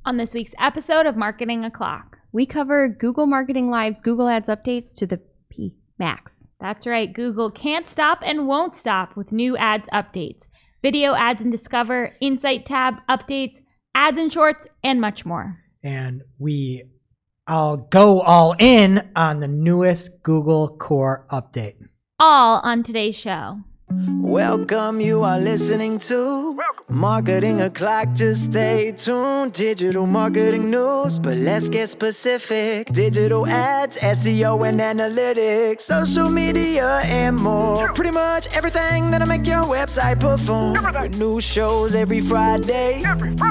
On this week's episode of Marketing O'Clock, we cover Google Marketing Live's Google Ads updates to the P Max. That's right, Google can't stop and won't stop with new ads updates, video ads in Discover, Insight tab updates, ads in Shorts, and much more. And I'll go all in on the newest Google Core update. All on today's show. Welcome, you are listening to Marketing O'Clock. Just stay tuned. Digital marketing news, but let's get specific. Digital ads, SEO and analytics, social media and more. Pretty much everything that'll make your website perform. With new shows every Friday.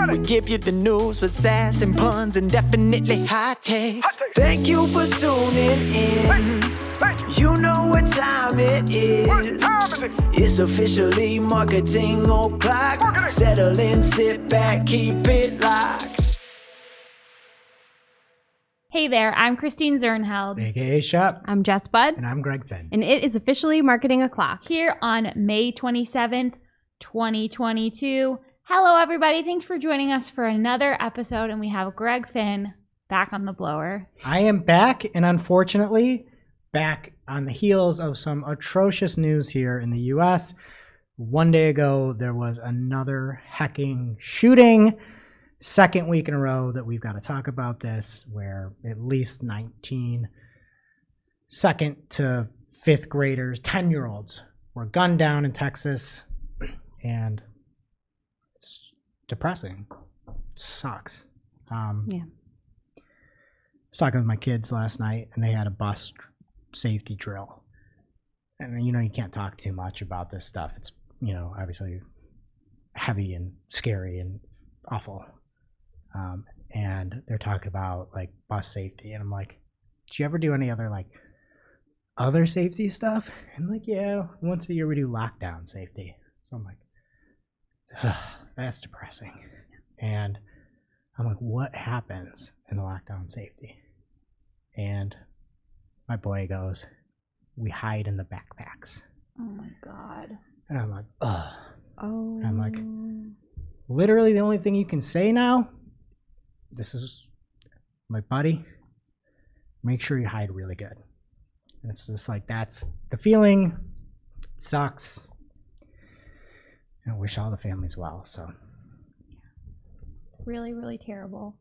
We give you the news with sass and puns and definitely hot takes. Thank you for tuning in. You know what time it is. It's officially Marketing O'Clock. Settle in, sit back, keep it locked. Hey there, I'm Christine Zernheld. AKA Shop. I'm Jess Budd. And I'm Greg Finn. And it is officially Marketing O'Clock. Here on May 27th, 2022. Hello, everybody. Thanks for joining us for another episode. And we have Greg Finn back on the blower. I am back, and unfortunately, back on the heels of some atrocious news here in the U.S. One day ago, there was another hacking shooting. Second week in a row that we've got to talk about this, where at least 19 second to fifth graders, 10-year-olds, were gunned down in Texas. And it's depressing. It sucks. Yeah. I was talking with my kids last night, and they had a bus safety drill. And you can't talk too much about this stuff. It's obviously heavy and scary and awful. And they're talking about like bus safety, and I'm like, did you ever do any other other safety stuff? And like, yeah, once a year we do lockdown safety. So I'm like, that's depressing. And I'm like, what happens in the lockdown safety? And my boy goes, we hide in the backpacks. Oh my God. And I'm like, ugh. Oh. And I'm like, literally the only thing you can say now, this is my buddy, make sure you hide really good. And it's just like, that's the feeling. It sucks. And I wish all the families well. So Really, really terrible.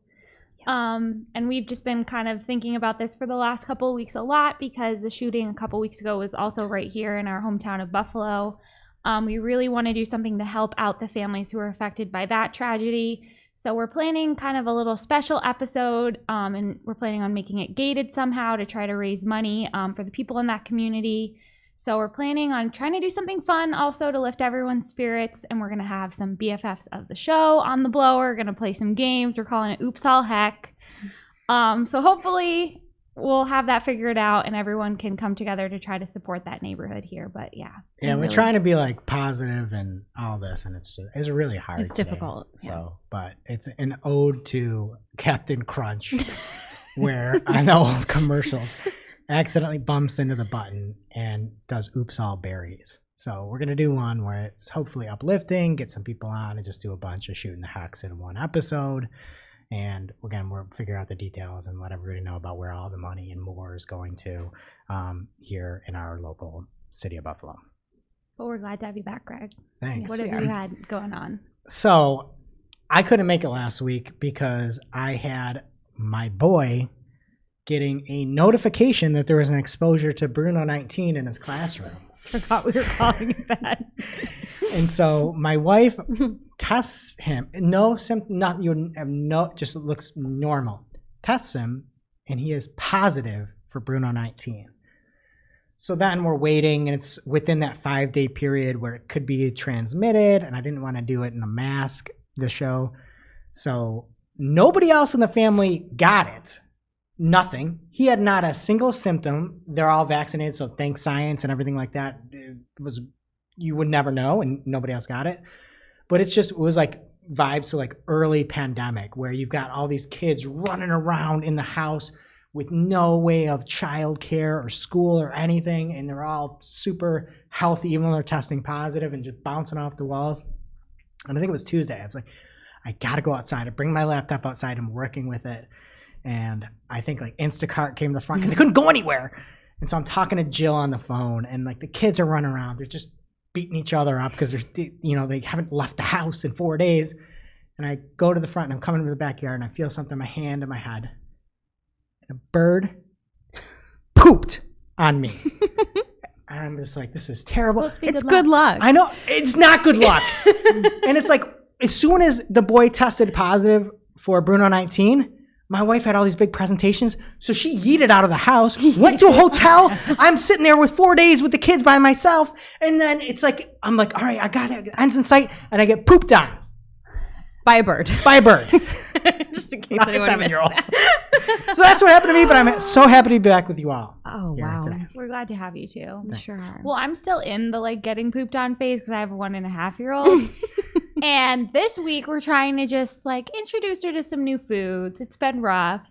And we've just been kind of thinking about this for the last couple of weeks a lot, because the shooting a couple weeks ago was also right here in our hometown of Buffalo. We really want to do something to help out the families who are affected by that tragedy. So we're planning kind of a little special episode, and we're planning on making it gated somehow to try to raise money for the people in that community. So we're planning on trying to do something fun also to lift everyone's spirits, and we're going to have some BFFs of the show on the blower. We're going to play some games. We're calling it Oops All Heck. So hopefully we'll have that figured out and everyone can come together to try to support that neighborhood here. But yeah. we're trying to be positive and all this, and it's really hard. It's today. difficult. So, but it's an ode to Captain Crunch, where on the old commercials, accidentally bumps into the button and does oops all berries. So we're going to do one where it's hopefully uplifting, get some people on, and just do a bunch of shooting the hacks in one episode. And again, we'll figure out the details and let everybody know about where all the money and more is going to here in our local city of Buffalo. But we're glad to have you back, Greg. Thanks. What have you had going on? So I couldn't make it last week because I had my boy getting a notification that there was an exposure to Bruno 19 in his classroom. Forgot we were calling it that. And so my wife tests him. No symptom, just looks normal. Tests him, and he is positive for Bruno 19. So then we're waiting, and it's within that 5-day period where it could be transmitted, and I didn't want to do it in a mask, the show. So nobody else in the family got it. Nothing. He had not a single symptom. They're all vaccinated, so thanks science and everything like that. You would never know, and nobody else got it. But it was like vibes to early pandemic, where you've got all these kids running around in the house with no way of childcare or school or anything, and they're all super healthy, even though they're testing positive and just bouncing off the walls. And I think it was Tuesday. I was like, I got to go outside. I bring my laptop outside. I'm working with it. And I think like Instacart came to the front because I couldn't go anywhere. And so I'm talking to Jill on the phone, and like the kids are running around. They're just beating each other up because they haven't left the house in 4 days. And I go to the front and I'm coming to the backyard and I feel something in my hand and my head. And a bird pooped on me. And I'm just like, this is terrible. It's good luck. I know. It's not good luck. And it's like, as soon as the boy tested positive for Bruno 19, my wife had all these big presentations. So she yeeted out of the house, went to a hotel. I'm sitting there with 4 days with the kids by myself. And then it's like, I'm like, all right, I got it. Ends in sight. And I get pooped on. By a bird. By a bird. Just in case Not a anyone 7-year-old. So that's what happened to me, but I'm so happy to be back with you all. Oh, here wow. today. We're glad to have you too. Thanks. Sure are. Well, I'm still in the like getting pooped on phase because I have a 1.5-year-old. And this week we're trying to just like introduce her to some new foods. It's been rough.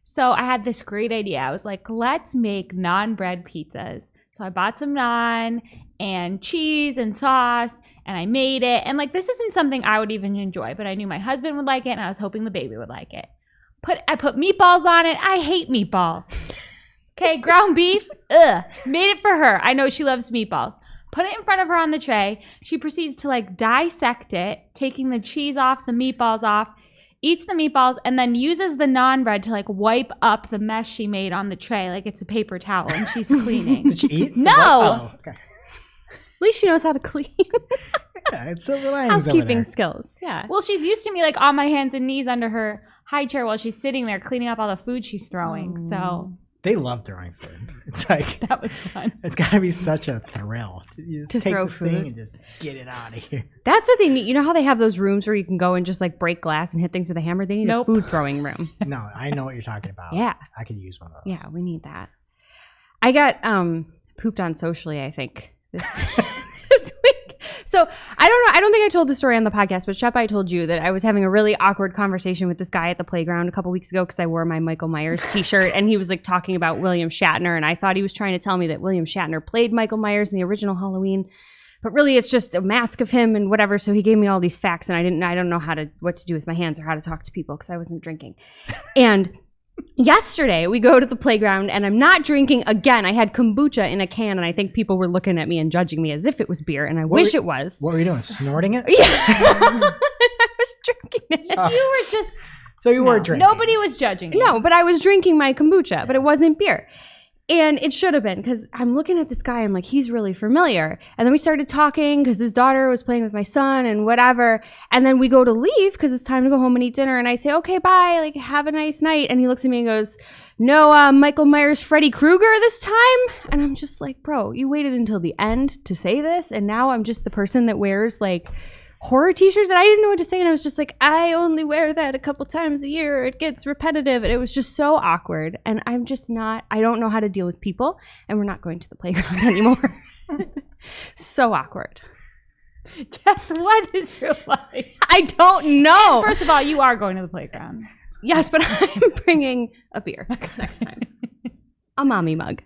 So I had this great idea. I was like, let's make naan-bread pizzas. So I bought some naan and cheese and sauce, and I made it. And like, this isn't something I would even enjoy, but I knew my husband would like it, and I was hoping the baby would like it. I put meatballs on it. I hate meatballs. Okay, ground beef, ugh. Made it for her. I know she loves meatballs. Put it in front of her on the tray. She proceeds to like dissect it, taking the cheese off, the meatballs off, eats the meatballs, and then uses the naan bread to like wipe up the mess she made on the tray like it's a paper towel, and she's cleaning. Did she eat? No. Oh, okay. At least she knows how to clean. Yeah, it's silver linings over Housekeeping there. skills. Yeah. Well, she's used to me like on my hands and knees under her high chair while she's sitting there cleaning up all the food she's throwing. So They love throwing food. It's like, that was fun. it's got to be such a thrill. You just To take throw this thing food. and just get it out of here. That's what they need. You know how they have those rooms where you can go and just like break glass and hit things with a hammer? They need Nope. a food throwing room. No, I know what you're talking about. Yeah. I could use one of those. Yeah, we need that. I got pooped on socially, I think, this this week. So I don't know. I don't think I told the story on the podcast, but Shep, I told you that I was having a really awkward conversation with this guy at the playground a couple weeks ago because I wore my Michael Myers t-shirt, and he was like talking about William Shatner, and I thought he was trying to tell me that William Shatner played Michael Myers in the original Halloween, but really it's just a mask of him and whatever. So he gave me all these facts, and I don't know what to do with my hands or how to talk to people because I wasn't drinking. And yesterday, we go to the playground, and I'm not drinking again. I had kombucha in a can, and I think people were looking at me and judging me as if it was beer, and I wish it was. What were you doing? Snorting it? Yeah. I was drinking it. Oh. You were just So you were drinking. nobody was judging you. No, but I was drinking my kombucha, but it wasn't beer. And it should have been, because I'm looking at this guy, I'm like, he's really familiar. And then we started talking because his daughter was playing with my son and whatever. And then we go to leave because it's time to go home and eat dinner. And I say, okay, bye, like, have a nice night. And he looks at me and goes, no, Michael Myers, Freddy Krueger this time? And I'm just like, bro, you waited until the end to say this. And now I'm just the person that wears like horror t-shirts, and I didn't know what to say, and I was just like, I only wear that a couple times a year, it gets repetitive, and it was just so awkward. And I don't know how to deal with people, and we're not going to the playground anymore. So awkward. Jess, what is your life? I don't know. First of all, you are going to the playground. Yes, but I'm bringing a beer next time. A mommy mug.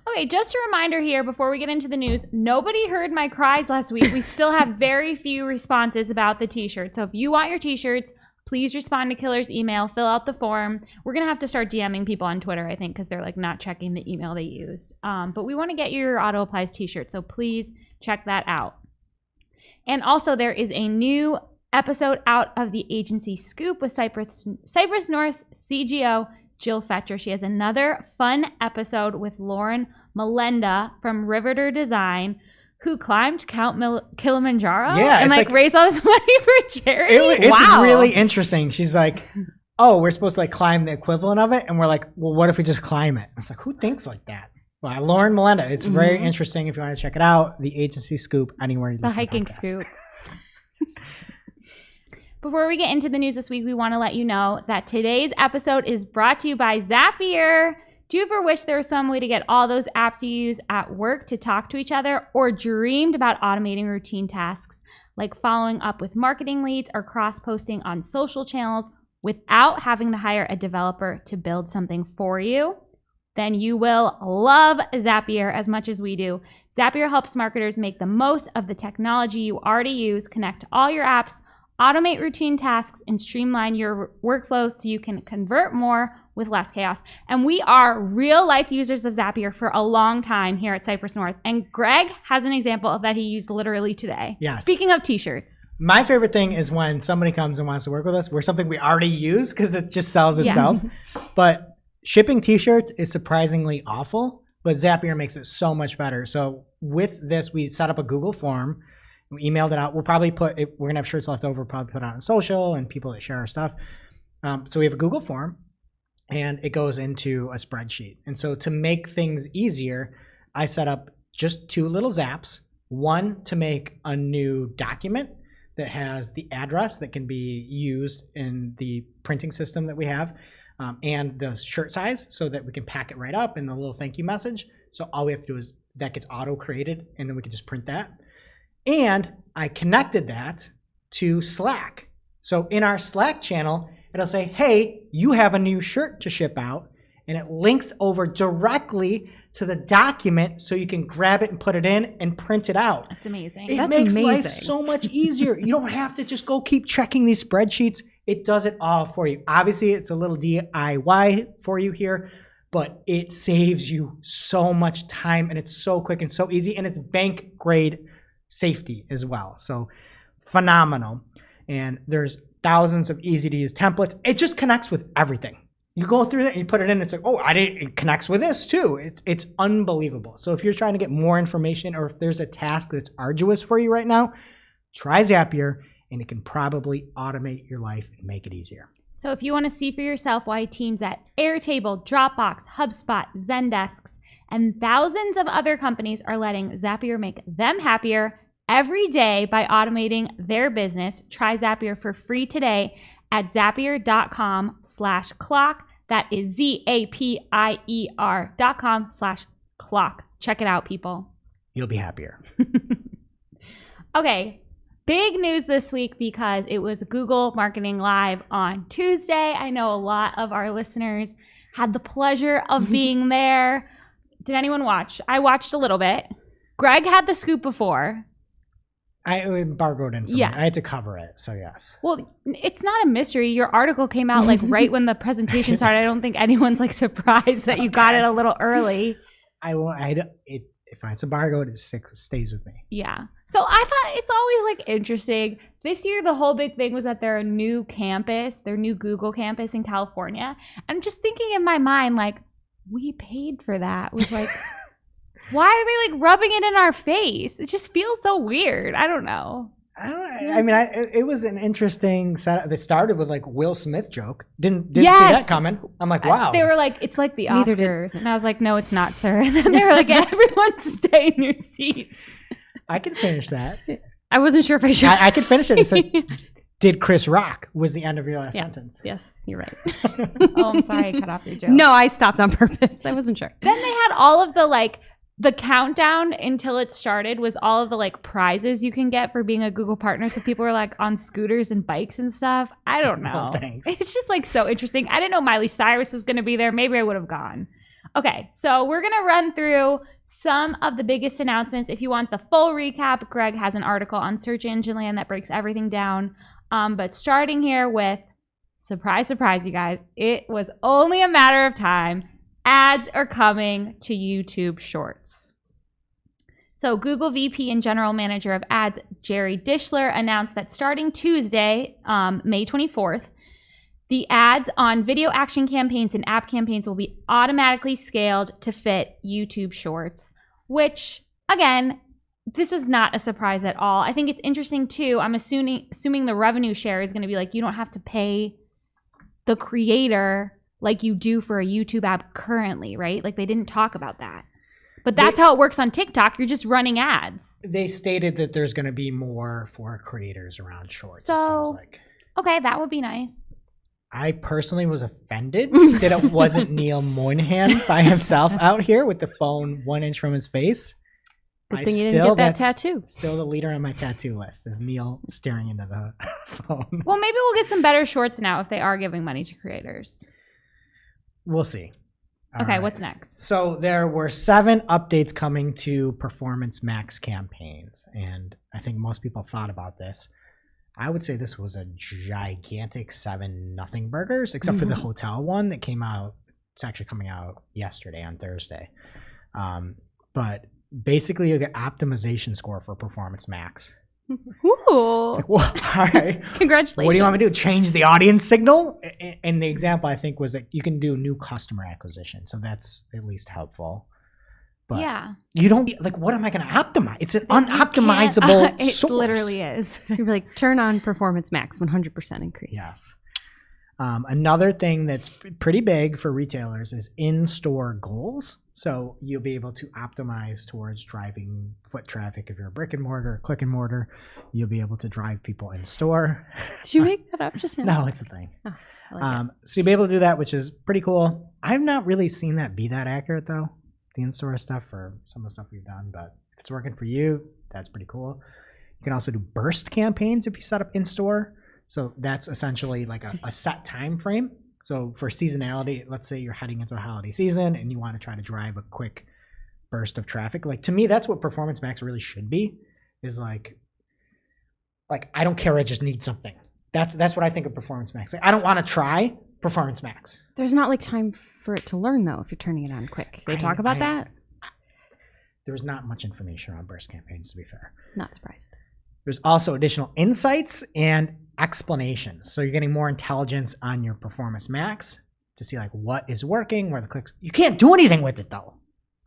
Okay, just a reminder here before we get into the news, nobody heard my cries last week. We still have very few responses about the t-shirts. So if you want your t-shirts, please respond to Killer's email, fill out the form. We're going to have to start DMing people on Twitter, I think, because they're like not checking the email they used. But we want to get your Auto Applies t-shirt, so please check that out. And also there is a new episode out of the agency Scoop with Cypress North CGO Jill Fetcher. She has another fun episode with Lauren Melenda from Riveter Design, who climbed Kilimanjaro and like raised all this money for charity. It's really interesting. She's like, oh, we're supposed to like climb the equivalent of it. And we're like, well, what if we just climb it? It's like, who thinks like that? Well, Lauren Melenda. It's very interesting if you want to check it out. The agency Scoop, anywhere you listen to hiking podcasts. Scoop. Before we get into the news this week, we want to let you know that today's episode is brought to you by Zapier. Do you ever wish there was some way to get all those apps you use at work to talk to each other, or dreamed about automating routine tasks like following up with marketing leads or cross-posting on social channels without having to hire a developer to build something for you? Then you will love Zapier as much as we do. Zapier helps marketers make the most of the technology you already use, connect all your apps automate routine tasks, and streamline your workflows so you can convert more with less chaos. And we are real life users of Zapier for a long time here at Cypress North. And Greg has an example of that he used literally today. Yes. Speaking of t-shirts. My favorite thing is when somebody comes and wants to work with us, we're something we already use because it just sells itself. But shipping t-shirts is surprisingly awful, but Zapier makes it so much better. So with this, we set up a Google form. We emailed it out. We'll probably put it, we're gonna have shirts left over, probably put it on social and people that share our stuff. So we have a Google form and it goes into a spreadsheet. And so to make things easier, I set up just 2 little zaps. One to make a new document that has the address that can be used in the printing system that we have, and the shirt size so that we can pack it right up in the little thank you message. So all we have to do is that gets auto created and then we can just print that. And I connected that to Slack. So in our Slack channel, it'll say, hey, you have a new shirt to ship out. And it links over directly to the document so you can grab it and put it in and print it out. That's amazing. It That's makes amazing. life so much easier. You don't have to just go keep checking these spreadsheets. It does it all for you. Obviously, it's a little DIY for you here, but it saves you so much time and it's so quick and so easy, and it's bank grade safety as well. So phenomenal. And there's thousands of easy to use templates. It just connects with everything. You go through that and you put it in, it's like, oh, it connects with this too. It's unbelievable. So if you're trying to get more information or if there's a task that's arduous for you right now, try Zapier and it can probably automate your life and make it easier. So if you want to see for yourself why teams at Airtable, Dropbox, HubSpot, Zendesk, and thousands of other companies are letting Zapier make them happier every day by automating their business, try Zapier for free today at zapier.com/clock. That is zapier.com/clock. Check it out, people. You'll be happier. Okay, big news this week because it was Google Marketing Live on Tuesday. I know a lot of our listeners had the pleasure of being there. Did anyone watch? I watched a little bit. Greg had the scoop before. I embargoed information. Yeah. I had to cover it, so yes. Well, it's not a mystery. Your article came out like right when the presentation started. I don't think anyone's like surprised that you got it a little early. If it's embargoed, it stays with me. Yeah. So I thought it's always like interesting. This year, the whole big thing was that their new campus, their new Google campus in California. I'm just thinking in my mind, like, we paid for that. With like, why are they like rubbing it in our face? It just feels so weird. I don't know. It was an interesting setup. They started with like Will Smith joke. Didn't see Yes. that coming. I'm like, wow. They were like, it's like the Neither did- Oscars. And I was like, no, it's not, sir. And then they were like, everyone stay in your seats. I can finish that. I wasn't sure if I should. I could finish it. It said, did Chris Rock was the end of your last sentence. Yes, you're right. Oh, I'm sorry. I cut off your joke. No, I stopped on purpose. I wasn't sure. Then they had all of the like, the countdown until it started was all of the like prizes you can get for being a Google partner. So people were like on scooters and bikes and stuff. I don't know. Oh, thanks. It's just like so interesting. I didn't know Miley Cyrus was going to be there. Maybe I would have gone. Okay, so we're going to run through some of the biggest announcements. If you want the full recap, Greg has an article on Search Engine Land that breaks everything down. But starting here with, surprise, surprise, you guys, it was only a matter of time. Ads are coming to YouTube Shorts. So Google VP and General Manager of Ads, Jerry Dishler, announced that starting Tuesday, May 24th, the ads on video action campaigns and app campaigns will be automatically scaled to fit YouTube Shorts, which, again, this is not a surprise at all. I think it's interesting, too. I'm assuming the revenue share is going to be like you don't have to pay the creator like you do for a YouTube app currently, right? Like they didn't talk about that. But that's how it works on TikTok. You're just running ads. They stated that there's going to be more for creators around Shorts, So, it seems like. Okay, that would be nice. I personally was offended that it wasn't Neil Moynihan by himself out here with the phone 1 inch from his face. Good thing you didn't get that that's tattoo. Still the leader on my tattoo list is Neil staring into the phone. Well, maybe we'll get some better shorts now if they are giving money to creators. We'll see. All Okay, right. what's next? So there were 7 updates coming to Performance Max campaigns, and I think most people thought about this. I would say this was a gigantic 7-0 burgers, except for the hotel one that came out. It's actually coming out yesterday on Thursday. But basically, you get optimization score for Performance Max. Ooh. It's like, well, all right. Congratulations. What do you want me to do? Change the audience signal? And the example I think was that you can do new customer acquisition. So that's at least helpful. But Yeah. you don't like, what am I going to optimize? It's an unoptimizable It source. literally is. So you're like, turn on Performance Max, 100% increase. Yes. Another thing that's pretty big for retailers is in-store goals. So you'll be able to optimize towards driving foot traffic if you're a brick and mortar, or click and mortar. You'll be able to drive people in store. Did you make that up just now? No, it's a thing. Oh, I like it. So you'll be able to do that, which is pretty cool. I've not really seen that be that accurate though, the in-store stuff for some of the stuff we've done. But if it's working for you, that's pretty cool. You can also do burst campaigns if you set up in-store. So that's essentially like a set time frame. So for seasonality, let's say you're heading into the holiday season and you want to try to drive a quick burst of traffic. Like to me, that's what Performance Max really should be. Is like I don't care. I just need something. That's what I think of Performance Max. Like, I don't want to try Performance Max. There's not like time for it to learn though if you're turning it on quick. They talk about that? There was not much information around burst campaigns, to be fair. Not surprised. There's also additional insights and explanations. So you're getting more intelligence on your Performance Max to see like what is working, where the clicks. You can't do anything with it though.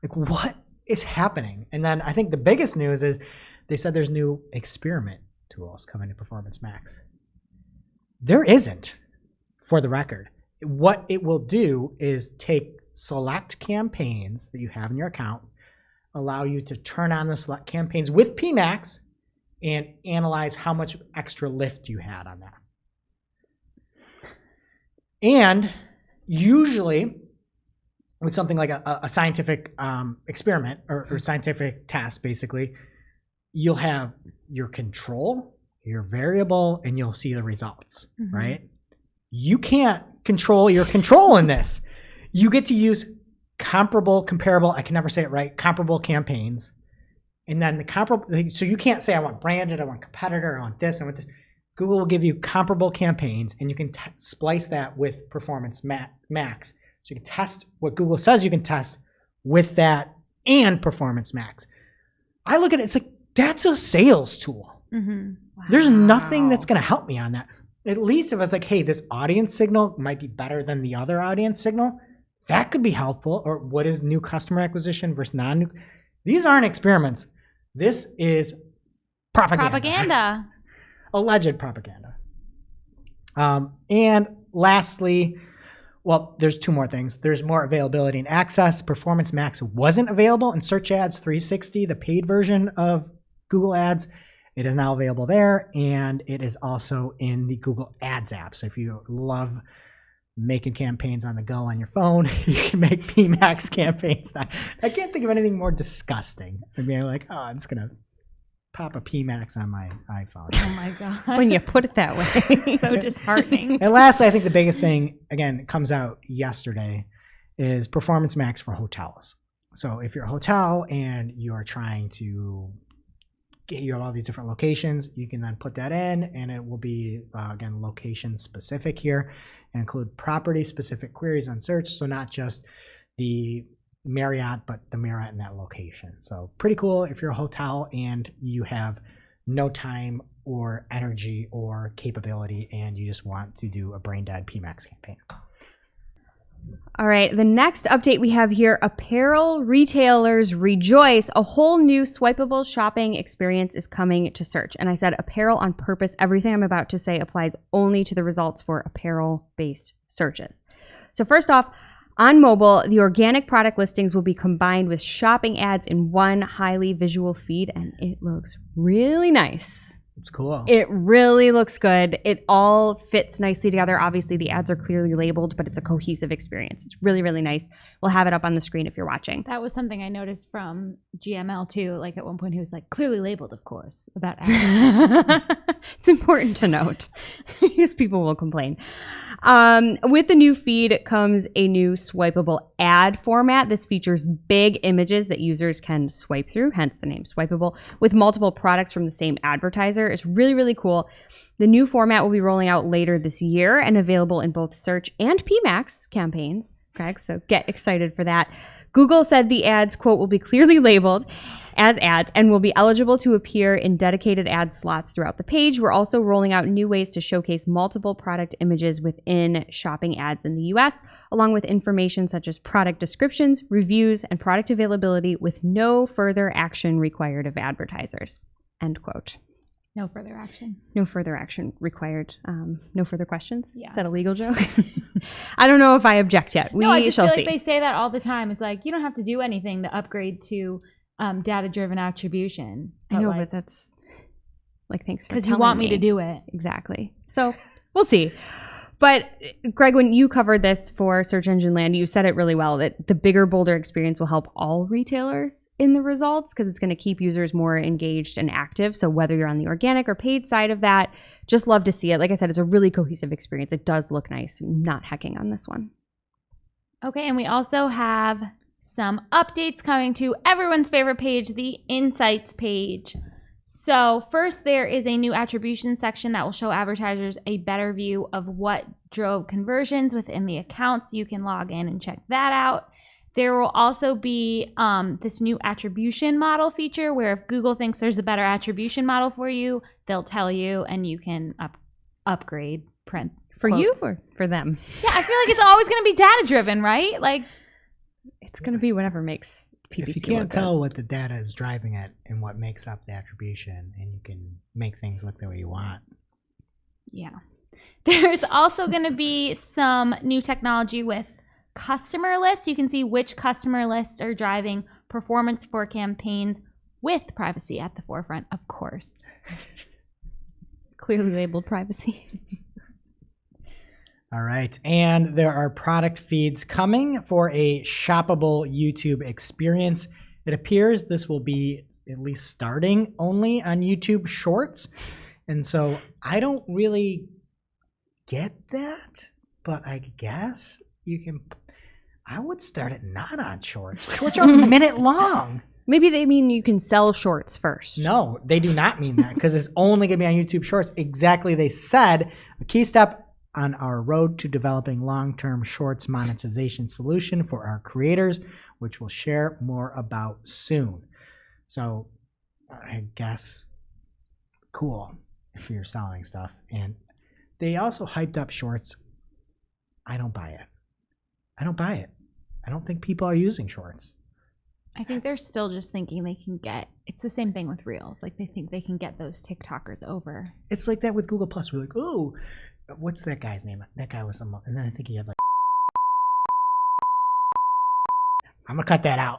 Like what is happening? And then I think the biggest news is they said there's new experiment tools coming to Performance Max. There isn't, for the record. What it will do is take select campaigns that you have in your account, allow you to turn on the select campaigns with PMax and analyze how much extra lift you had on that. And usually with something like a scientific experiment or scientific test, basically, you'll have your control, your variable, and you'll see the results, right? You can't control your control in this. You get to use comparable, I can never say it right, comparable campaigns. And then the comparable, so you can't say I want branded, I want competitor, I want this, I want this. Google will give you comparable campaigns and you can splice that with Performance Max. So you can test what Google says you can test with that and Performance Max. I look at it, it's like, that's a sales tool. Wow. There's nothing that's going to help me on that. At least if I was like, hey, this audience signal might be better than the other audience signal, that could be helpful. Or what is new customer acquisition versus non-new? These aren't experiments. This is propaganda. Alleged propaganda. And lastly, well, there's two more things. There's more availability and access. Performance Max wasn't available in Search Ads 360, the paid version of Google Ads. It is now available there, and it is also in the Google Ads app. So if you love making campaigns on the go on your phone, you can make PMax campaigns. I can't think of anything more disgusting than being like, oh, I'm just going to pop a PMax on my iPhone. Oh my God. When you put it that way. So disheartening. And lastly, I think the biggest thing, again, that comes out yesterday is Performance Max for hotels. So if you're a hotel and you're trying to you have all these different locations, you can then put that in and it will be, again, location specific here and include property specific queries on search. So not just the Marriott, but the Marriott in that location. So pretty cool if you're a hotel and you have no time or energy or capability and you just want to do a brain dead PMax campaign. All right, the next update we have here, apparel retailers rejoice. A whole new swipeable shopping experience is coming to search. And I said apparel on purpose. Everything I'm about to say applies only to the results for apparel-based searches. So first off, on mobile, the organic product listings will be combined with shopping ads in one highly visual feed, and it looks really nice. It's cool. It really looks good. It all fits nicely together. Obviously, the ads are clearly labeled, but it's a cohesive experience. It's really, really nice. We'll have it up on the screen if you're watching. That was something I noticed from GML too. Like at one point he was like, clearly labeled, of course, about ads. It's important to note because people will complain. With the new feed comes a new swipeable ad format. This features big images that users can swipe through, hence the name swipeable, with multiple products from the same advertiser. It's really, really cool. The new format will be rolling out later this year and available in both search and PMax campaigns. Craig, so get excited for that. Google said the ads, quote, will be clearly labeled as ads and will be eligible to appear in dedicated ad slots throughout the page. We're also rolling out new ways to showcase multiple product images within shopping ads in the US, along with information such as product descriptions, reviews, and product availability with no further action required of advertisers, end quote. No further action. No further action required. No further questions? Yeah. Is that a legal joke? I don't know if I object yet. We No, I just shall feel see. like they say that all the time. It's like, you don't have to do anything to upgrade to data-driven attribution. I know, but that's like, thanks for telling me. because you want me to do it. Exactly. So we'll see. But Greg, when you covered this for Search Engine Land, you said it really well, that the bigger, bolder experience will help all retailers in the results because it's going to keep users more engaged and active. So whether you're on the organic or paid side of that, just love to see it. Like I said, it's a really cohesive experience. It does look nice. I'm not hecking on this one. Okay, and we also have some updates coming to everyone's favorite page, the Insights page. So first, there is a new attribution section that will show advertisers a better view of what drove conversions within the accounts. You can log in and check that out. There will also be this new attribution model feature where if Google thinks there's a better attribution model for you, they'll tell you and you can upgrade print. For quotes. you or for them? Yeah, I feel like it's always going to be data driven, right? Like, It's going to be whatever makes PPC if you can't tell what the data is driving it and what makes up the attribution, and you can make things look the way you want. yeah. There's also going to be some new technology with customer lists. You can see which customer lists are driving performance for campaigns with privacy at the forefront, of course. Clearly labeled privacy. All right. And there are product feeds coming for a shoppable YouTube experience. It appears this will be at least starting only on YouTube Shorts. And so I don't really get that, but I guess you can. I would start it not on Shorts. Shorts are a minute long. Maybe they mean you can sell shorts first. No, they do not mean that because it's only going to be on YouTube Shorts. Exactly. They said a key step on our road to developing long-term shorts monetization solution for our creators, which we'll share more about soon. So I guess cool if you're selling stuff. And they also hyped up shorts. I don't buy it. I don't buy it. I don't think people are using shorts. I think they're still just thinking they can get, it's the same thing with Reels. Like they think they can get those TikTokers over. It's like that with Google Plus. We're like, oh, what's that guy's name? That guy was some, and then I think he had like. I'm gonna cut that out.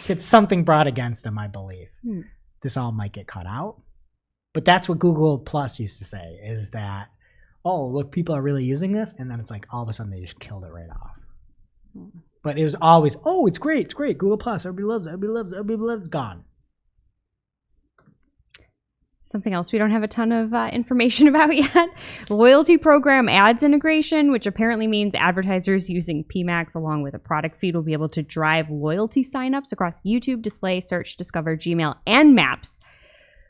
It's something brought against him, I believe. This all might get cut out, but that's what Google Plus used to say: is that, oh, look, people are really using this, and then it's like all of a sudden they just killed it right off. But it was always, oh, it's great, Google Plus, everybody loves it, everybody loves it, it's gone. Something else we don't have a ton of information about yet. Loyalty program ads integration, which apparently means advertisers using PMax along with a product feed will be able to drive loyalty signups across YouTube, Display, Search, Discover, Gmail, and Maps,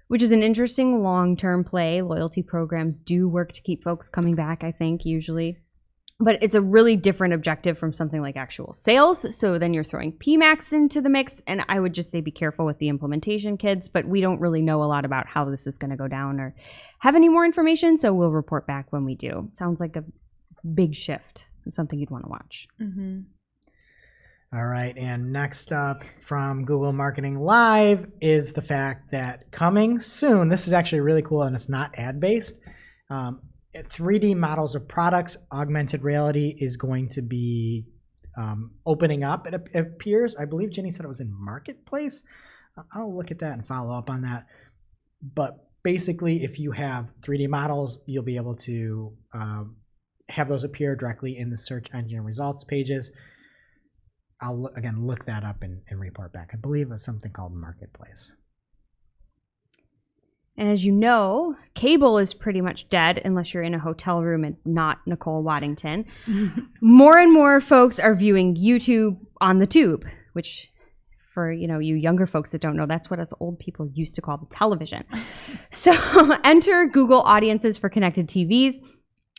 which is an interesting long-term play. Loyalty programs do work to keep folks coming back, I think, usually. But it's a really different objective from something like actual sales. So then you're throwing PMax into the mix. And I would just say be careful with the implementation, kids. But we don't really know a lot about how this is going to go down or have any more information. So we'll report back when we do. Sounds like a big shift and something you'd want to watch. Mm-hmm. All right. And next up from Google Marketing Live is the fact that coming soon, this is actually really cool and it's not ad-based. 3D models of products, augmented reality is going to be opening up. It appears, I believe Jenny said it was in Marketplace. I'll look at that and follow up on that. But basically, if you have 3D models, you'll be able to have those appear directly in the search engine results pages. I'll, again, look that up and report back. I believe it's something called Marketplace. And as you know, cable is pretty much dead unless you're in a hotel room and not Nicole Waddington. More and more folks are viewing YouTube on the tube, which for, you younger folks that don't know, that's what us old people used to call the television. So enter Google Audiences for connected TVs,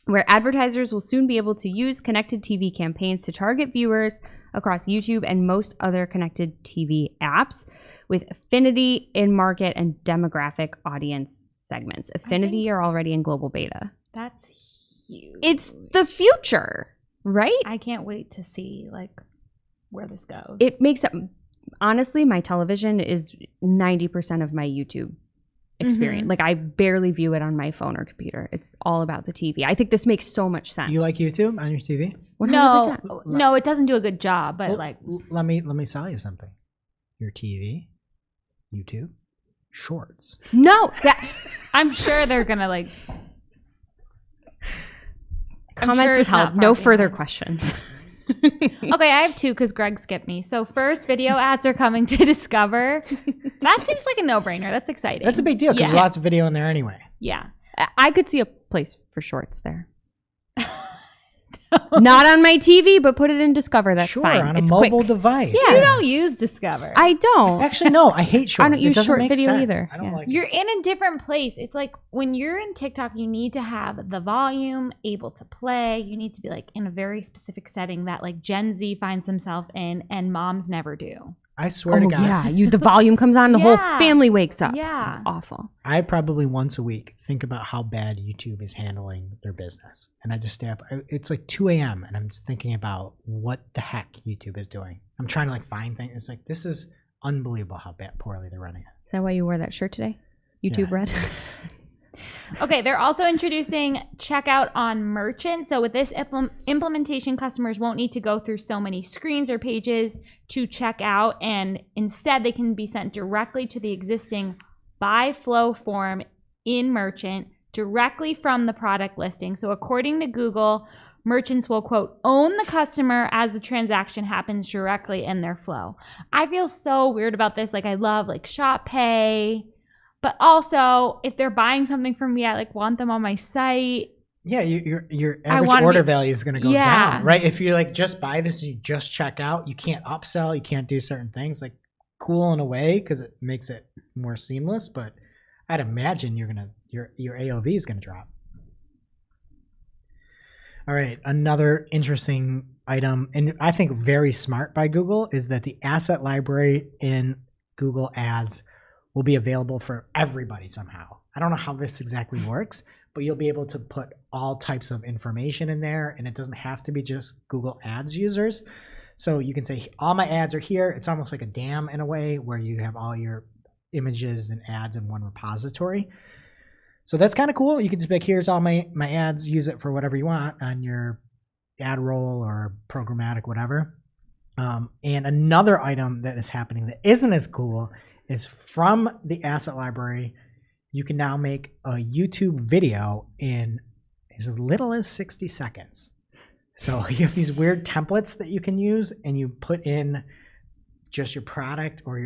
where advertisers will soon be able to use connected TV campaigns to target viewers across YouTube and most other connected TV apps with affinity, in-market, and demographic audience segments. Affinity are already in global beta. That's huge. It's the future, right? I can't wait to see where this goes. It makes up, honestly, my television is 90% of my YouTube experience. Mm-hmm. I barely view it on my phone or computer. It's all about the TV. I think this makes so much sense. You like YouTube on your TV? 100%. No, it doesn't do a good job, but let me sell you something. Your TV, YouTube, shorts. No, I'm sure they're gonna comments with help. No further questions. Okay, I have two because Greg skipped me. So first, video ads are coming to Discover. That seems like a no-brainer. That's exciting. That's a big deal because there's lots of video in there anyway. Yeah. I could see a place for shorts there. Not on my TV, but put it in Discover. That's fine. On a it's mobile quick. device. Yeah. You don't use Discover. I don't. Actually, no. I hate shorts. I don't use short video sense. either. I don't like You're in a different place. It's like when you're in TikTok, you need to have the volume able to play. You need to be in a very specific setting that Gen Z finds themselves in and moms never do. I swear to God. Yeah, the volume comes on, the whole family wakes up. Yeah. It's awful. I probably once a week think about how bad YouTube is handling their business. And I just stay up. It's 2 a.m. and I'm just thinking about what the heck YouTube is doing. I'm trying to find things. It's this is unbelievable how poorly they're running it. Is that why you wore that shirt today? YouTube Red? Okay, they're also introducing checkout on merchant. So with this implementation, customers won't need to go through so many screens or pages to check out, and instead they can be sent directly to the existing buy flow form in merchant directly from the product listing. So according to Google, merchants will, quote, own the customer as the transaction happens directly in their flow. I feel so weird about this. I love Shop Pay. But also, if they're buying something from me, I want them on my site. Yeah, your average order value is going to go down, right? If you just buy this, you just check out. You can't upsell. You can't do certain things. Cool in a way because it makes it more seamless. But I'd imagine your AOV is going to drop. All right, another interesting item, and I think very smart by Google, is that the asset library in Google Ads will be available for everybody somehow. I don't know how this exactly works, but you'll be able to put all types of information in there, and it doesn't have to be just Google Ads users. So you can say, all my ads are here. It's almost like a dam in a way where you have all your images and ads in one repository. So that's kind of cool. You can just be here's all my ads. Use it for whatever you want on your ad roll or programmatic, whatever. And another item that is happening that isn't as cool is from the asset library, you can now make a YouTube video in as little as 60 seconds. So you have these weird templates that you can use, and you put in just your product or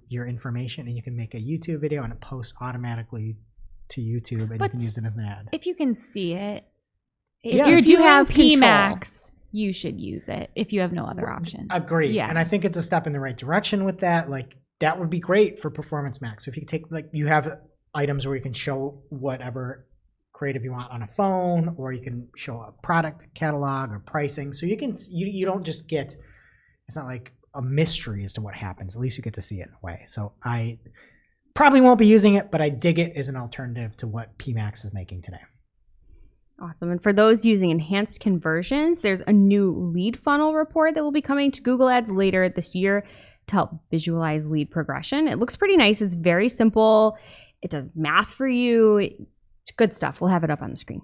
your information, and you can make a YouTube video, and it posts automatically to YouTube, and you can use it as an ad. If you can see it, if you have PMax, you should use it if you have no other options. Agree. Yeah. And I think it's a step in the right direction with that. That would be great for Performance Max. So if you take you have items where you can show whatever creative you want on a phone, or you can show a product catalog or pricing. So you don't just get, it's not like a mystery as to what happens. At least you get to see it in a way. So I probably won't be using it, but I dig it as an alternative to what PMax is making today. Awesome. And for those using enhanced conversions, there's a new lead funnel report that will be coming to Google Ads later this year to help visualize lead progression. It looks pretty nice. It's very simple. It does math for you. It's good stuff. We'll have it up on the screen.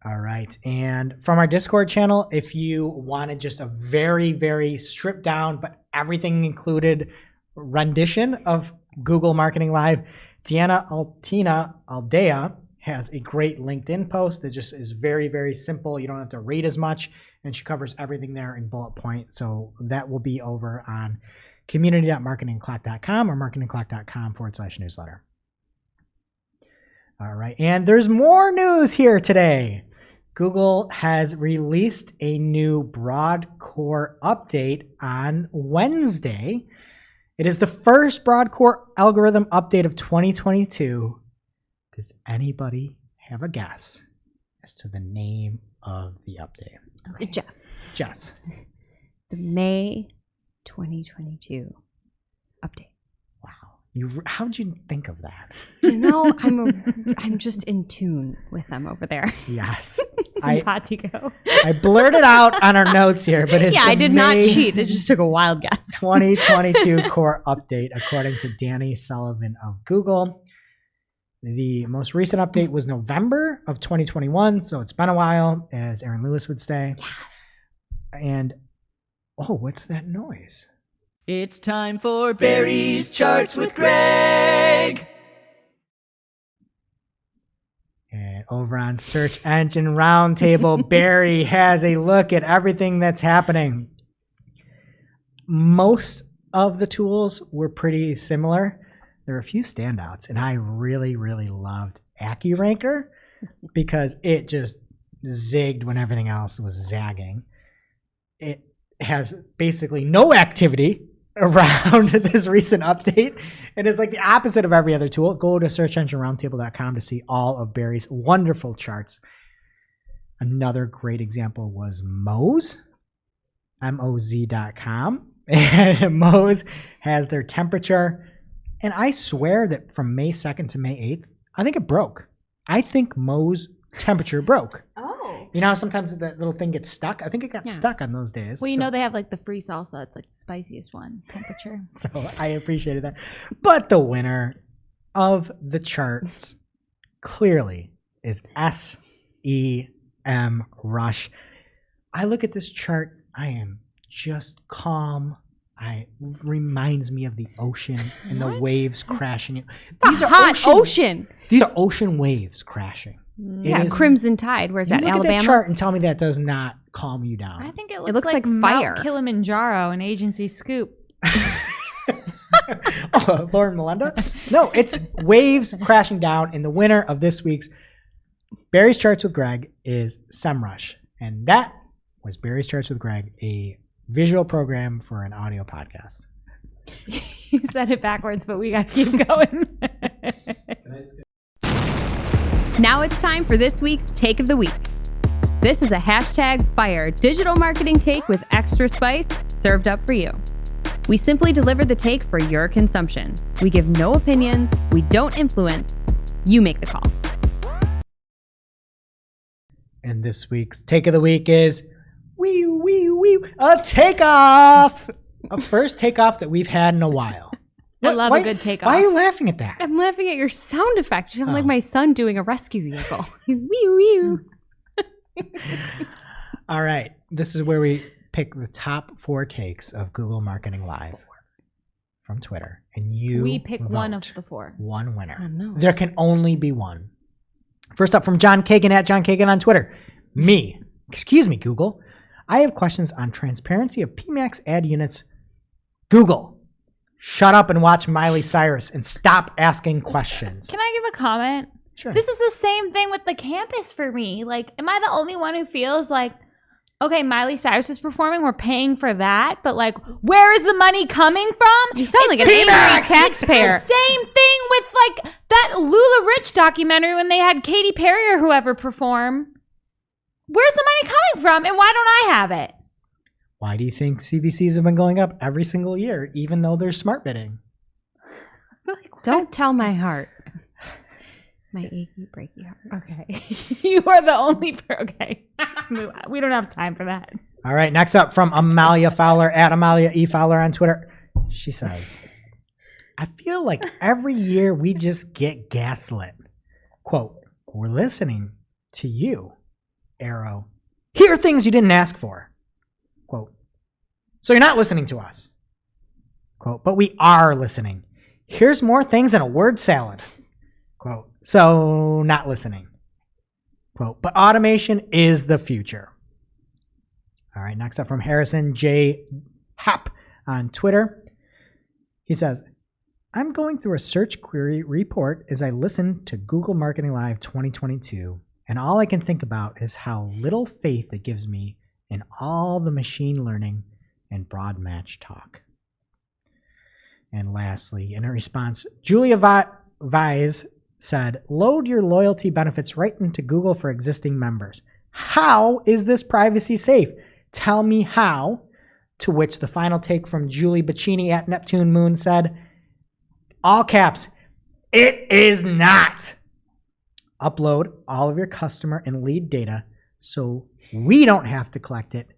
All right. And from our Discord channel, if you wanted just a very, very stripped down, but everything included rendition of Google Marketing Live, Deanna Aldea has a great LinkedIn post that just is very, very simple. You don't have to read as much, and she covers everything there in bullet point. So that will be over on community.marketingclock.com or marketingclock.com/newsletter. All right. And there's more news here today. Google has released a new broad core update on Wednesday. It is the first broad core algorithm update of 2022. Does anybody have a guess as to the name of the update? Okay. Jess. The May 2022 update. Wow. How'd you think of that? You know, I'm just in tune with them over there. Yes. Simpatico. I blurted out on our notes here, but it's I did not May cheat. I just took a wild guess. 2022 core update, according to Danny Sullivan of Google. The most recent update was November of 2021, so it's been a while, as Aaron Lewis would say. Yes. And, what's that noise? It's time for Barry's Charts with Greg. And over on Search Engine Roundtable, Barry has a look at everything that's happening. Most of the tools were pretty similar. There were a few standouts, and I really, really loved AccuRanker because it just zigged when everything else was zagging. It has basically no activity around this recent update, and it's like the opposite of every other tool. Go to searchengineroundtable.com to see all of Barry's wonderful charts. Another great example was Moz, MOZ.com, and Moz has their temperature, and I swear that from May 2nd to May 8th, I think it broke. I think Moz temperature broke. Oh. You know how sometimes that little thing gets stuck? I think it got stuck on those days. Well, you know they have like the free salsa. It's like the spiciest one, temperature. So I appreciated that. But the winner of the charts clearly is SEM Rush. I look at this chart. I am just calm. It reminds me of the ocean and the waves crashing. These are hot ocean. These are ocean waves crashing. Yeah, Crimson Tide. Where's that? Look Alabama? at that chart and tell me that does not calm you down. I think it looks like Mount fire. Kilimanjaro, an agency scoop. Lauren Melinda? No, it's waves crashing down. And the winner of this week's Barry's Charts with Greg is SEMrush. And that was Barry's Charts with Greg, a visual program for an audio podcast. You said it backwards, but we got to keep going. Now it's time for this week's Take of the Week. This is a #fire digital marketing take with extra spice served up for you. We simply deliver the take for your consumption. We give no opinions. We don't influence. You make the call. And this week's Take of the Week is a takeoff. A first takeoff that we've had in a while. I love a good takeoff. Why are you laughing at that? I'm laughing at your sound effect. You sound like my son doing a rescue vehicle. Wee. All right. This is where we pick the top 4 takes of Google Marketing Live from Twitter. And we pick one of the 4. One winner. Oh, no. There can only be one. First up from Jon Kagan at Jon Kagan on Twitter. Excuse me, Google. I have questions on transparency of PMAX ad units. Google, shut up and watch Miley Cyrus and stop asking questions. Can I give a comment? Sure. This is the same thing with the campus for me. Like, am I the only one who feels like, okay, Miley Cyrus is performing, we're paying for that, but like, where is the money coming from? You sound like an angry taxpayer. It's the same thing with like that Lula Rich documentary when they had Katy Perry or whoever perform. Where's the money coming from, and why don't I have it? Why do you think CPCs have been going up every single year, even though they're smart bidding? Don't tell my heart. My achy, breaky heart. Okay. You are the only okay. We don't have time for that. All right, next up from Amalia Fowler at Amalia E. Fowler on Twitter. She says, I feel like every year we just get gaslit. Quote, we're listening to you, arrow. Here are things you didn't ask for. Quote, so you're not listening to us. Quote, but we are listening. Here's more things in a word salad. Quote, so not listening. Quote, but automation is the future. All right, next up from Harrison J. Hepp on Twitter. He says, I'm going through a search query report as I listen to Google Marketing Live 2022, and all I can think about is how little faith it gives me in all the machine learning and broad match talk. And lastly, in a response, Julia Vise said, load your loyalty benefits right into Google for existing members. How is this privacy safe? Tell me how. To which the final take from Julie Bacchini at Neptune Moon said, all caps, it is not. Upload all of your customer and lead data so we don't have to collect it.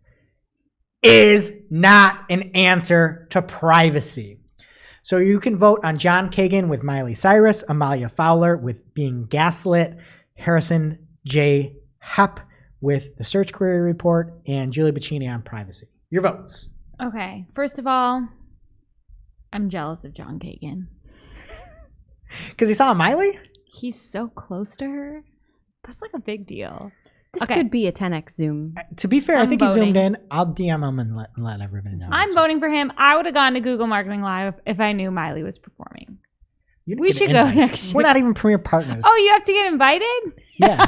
Is not an answer to privacy. So you can vote on Jon Kagan with Miley Cyrus, Amalia Fowler with Being Gaslit, Harrison J. Hepp with the Search Query Report, and Julie Bacchini on privacy. Your votes. Okay. First of all, I'm jealous of Jon Kagan. Because he saw Miley? He's so close to her. That's like a big deal. This could be a 10x Zoom. To be fair, I I'm think he zoomed voting. in. I'll DM him and let everybody know. I'm voting for him. I would have gone to Google Marketing Live if I knew Miley was performing. You didn't We get should an go invite. next year. We're not even premier partners. Oh, you have to get invited? Yeah.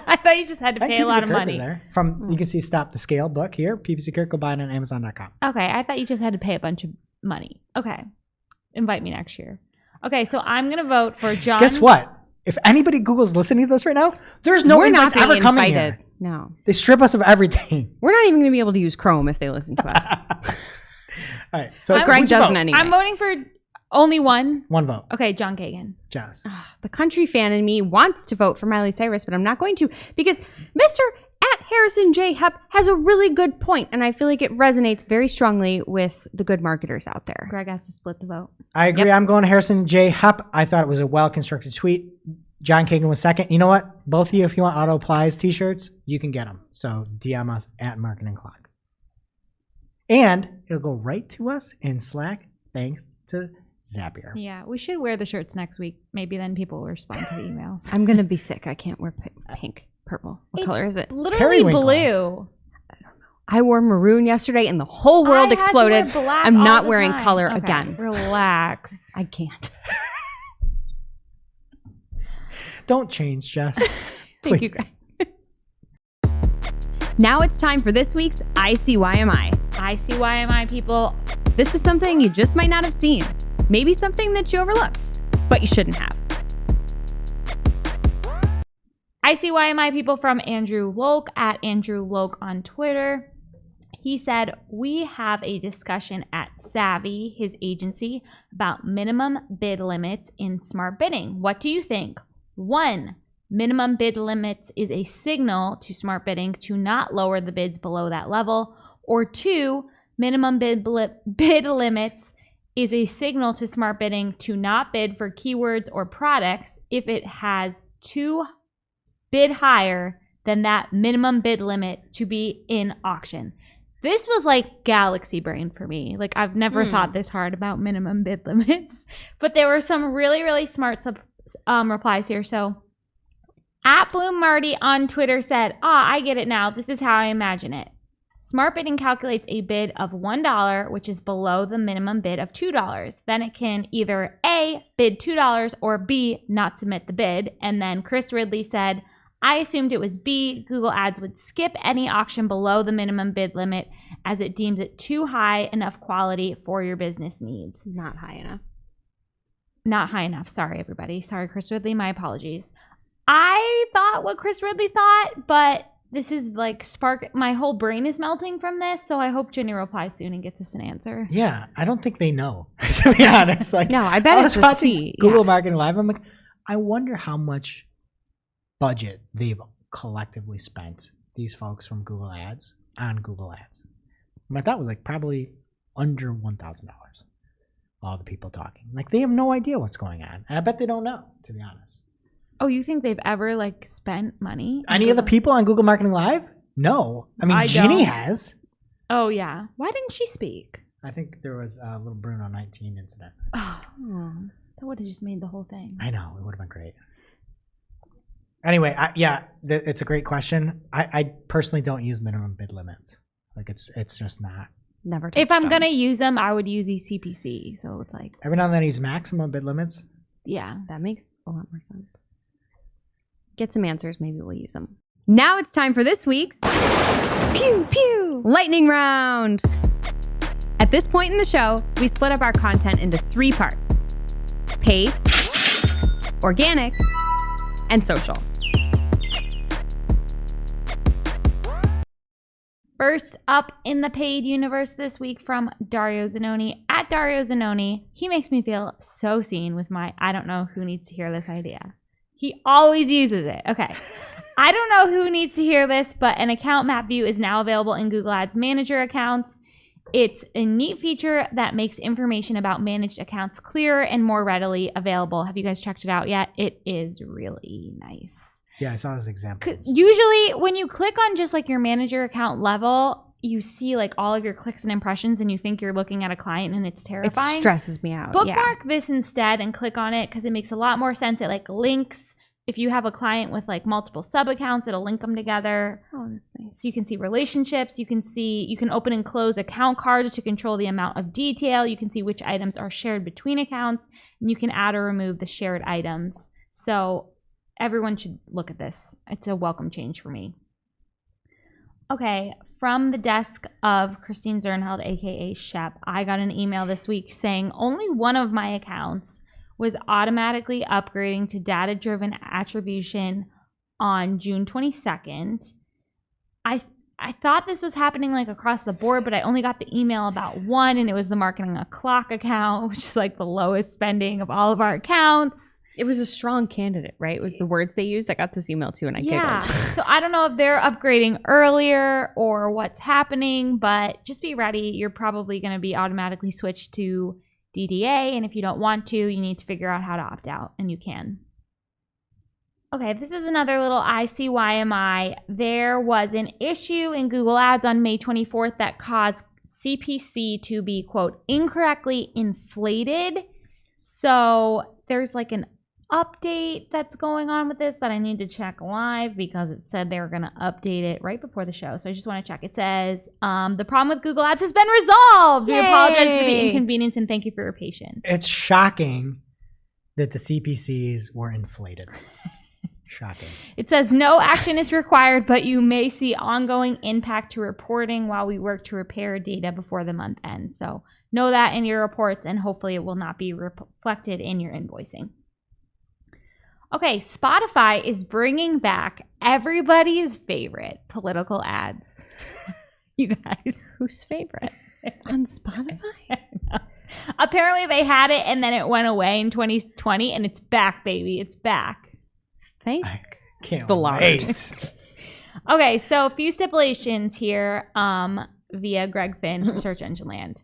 I thought you just had to I think pay a lot PPC of Kirk money. is there. From you can see Stop the Scale book here. PPC Kirk, go buy it on Amazon.com. Okay, I thought you just had to pay a bunch of money. Okay. Invite me next year. Okay, so I'm going to vote for Jon. Guess what? If anybody Google's listening to this right now, there's no We're invites not being ever coming invited. here. No. They strip us of everything. We're not even going to be able to use Chrome if they listen to us. All right. So But Greg who'd you doesn't vote? anyway. I'm voting for only one. One vote. Okay, Jon Kagan. Jazz. The country fan in me wants to vote for Miley Cyrus, but I'm not going to because Mr. at Harrison J. Hepp has a really good point, and I feel like it resonates very strongly with the good marketers out there. Greg has to split the vote. I agree. I'm going to Harrison J. Hepp. I thought it was a well-constructed tweet. Jon Kagan was second. You know what? Both of you, if you want Auto Applies t-shirts, you can get them. So DM us at Marketing Clock. And it'll go right to us in Slack thanks to Zapier. Yeah, we should wear the shirts next week. Maybe then people will respond to the emails. I'm going to be sick. I can't wear pink, purple. What It's color is it? Literally Periwinkle. blue. I wore maroon yesterday and the whole world I had to exploded. wear black I'm all not the wearing time. color Okay, again. Relax. I can't. Don't change, Jess. Thank you, Greg. Now it's time for this week's ICYMI. ICYMI people. This is something you just might not have seen. Maybe something that you overlooked, but you shouldn't have. ICYMI people from Andrew Lolk at Andrew Lolk on Twitter. He said, we have a discussion at Savvy, his agency, about minimum bid limits in smart bidding. What do you think? 1, minimum bid limits is a signal to smart bidding to not lower the bids below that level. Or 2, minimum bid limits is a signal to smart bidding to not bid for keywords or products if it has to bid higher than that minimum bid limit to be in auction. This was like galaxy brain for me. Like I've never thought this hard about minimum bid limits, but there were some really, really smart replies here. So at Bloom Marty on Twitter said, I get it now. This is how I imagine it. Smart bidding calculates a bid of $1, which is below the minimum bid of $2. Then it can either A, bid $2 or B, not submit the bid. And then Chris Ridley said, I assumed it was B. Google Ads would skip any auction below the minimum bid limit as it deems it too high enough quality for your business needs. Not high enough. Not high enough. Sorry, everybody. Sorry, Chris Ridley. My apologies. I thought what Chris Ridley thought, but this is like my whole brain is melting from this, so I hope Jenny replies soon and gets us an answer. Yeah, I don't think they know, to be honest. Like, No, I bet I it's was a watching C. Google Yeah. Marketing Live. I'm like, I wonder how much budget they've collectively spent, these folks from Google Ads, on Google Ads. My thought was like probably under $1,000. All the people talking. Like, they have no idea what's going on. And I bet they don't know, to be honest. Oh, you think they've ever like spent money? Any of the people on Google Marketing Live? No. I mean, I Ginny don't. has. Oh, yeah. Why didn't she speak? I think there was a little Bruno 19 incident. Oh, that would have just made the whole thing. I know. It would have been great. Anyway, it's a great question. I personally don't use minimum bid limits. Like, it's just not Never touched If I'm them. gonna use them, I would use eCPC. So it's like, Every now and then I use maximum bid limits. yeah. That makes a lot more sense. Get some answers. Maybe we'll use them. Now it's time for this week's Pew Pew Lightning Round. At this point in the show, we split up our content into 3 parts: paid, organic, and social. First up in the paid universe this week from Dario Zanoni. At Dario Zanoni, he makes me feel so seen with my I don't know who needs to hear this idea. He always uses it. Okay. I don't know who needs to hear this, but an account map view is now available in Google Ads Manager accounts. It's a neat feature that makes information about managed accounts clearer and more readily available. Have you guys checked it out yet? It is really nice. Yeah, I saw those examples. Usually when you click on just like your manager account level, you see like all of your clicks and impressions and you think you're looking at a client and it's terrifying. It stresses me out. Bookmark this instead and click on it because it makes a lot more sense. It like links. If you have a client with like multiple sub accounts, it'll link them together. Oh, that's nice. So you can see relationships. You can open and close account cards to control the amount of detail. You can see which items are shared between accounts, and you can add or remove the shared items. So everyone should look at this. It's a welcome change for me. Okay, from the desk of Christine Zernheld, aka Shepp, I got an email this week saying only one of my accounts was automatically upgrading to data-driven attribution on June 22nd. I thought this was happening like across the board, but I only got the email about one, and it was the Marketing O'Clock account, which is like the lowest spending of all of our accounts. It was a strong candidate, right? It was the words they used. I got this email too, and I giggled. So I don't know if they're upgrading earlier or what's happening, but just be ready. You're probably going to be automatically switched to DDA, and if you don't want to, you need to figure out how to opt out, and you can. Okay, this is another little ICYMI. There was an issue in Google Ads on May 24th that caused CPC to be, quote, incorrectly inflated. So there's like an update that's going on with this that I need to check live because it said they were going to update it right before the show. So I just want to check. It says, the problem with Google Ads has been resolved. Yay! We apologize for the inconvenience and thank you for your patience. It's shocking that the CPCs were inflated. Shocking. It says no action is required, but you may see ongoing impact to reporting while we work to repair data before the month ends. So know that in your reports, and hopefully it will not be reflected in your invoicing. Okay, Spotify is bringing back everybody's favorite political ads. You guys. Whose favorite? On Spotify? Apparently they had it and then it went away in 2020 and it's back, baby. It's back. Thank I can't the Lord. wait. Okay, so a few stipulations here via Greg Finn from Search Engine Land.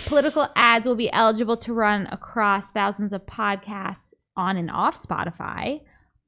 Political ads will be eligible to run across thousands of podcasts on and off Spotify.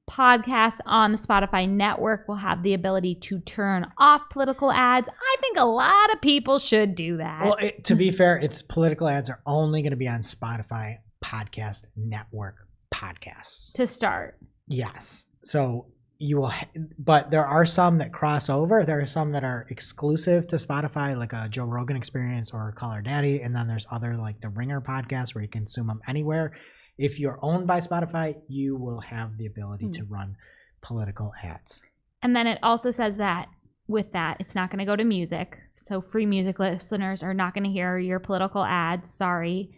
Podcasts on the Spotify network will have the ability to turn off political ads. I think a lot of people should do that. Well, to be fair, it's political ads are only going to be on Spotify podcast network podcasts. To start. Yes. So you will, but there are some that cross over. There are some that are exclusive to Spotify, like a Joe Rogan Experience or Call Her Daddy. And then there's other like the Ringer podcast where you can consume them anywhere. If you're owned by Spotify, you will have the ability to run political ads. And then it also says that with that, it's not going to go to music. So free music listeners are not going to hear your political ads. Sorry.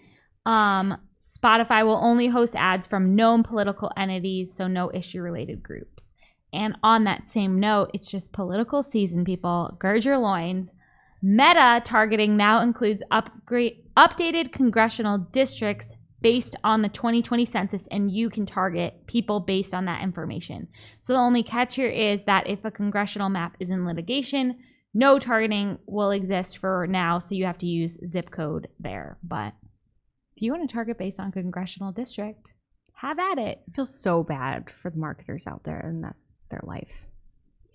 Spotify will only host ads from known political entities, so no issue-related groups. And on that same note, it's just political season, people. Gird your loins. Meta targeting now includes updated congressional districts based on the 2020 census, and you can target people based on that information. So the only catch here is that if a congressional map is in litigation, no targeting will exist for now, so you have to use zip code there. But if you want to target based on congressional district, have at it. I feel so bad for the marketers out there, and that's their life.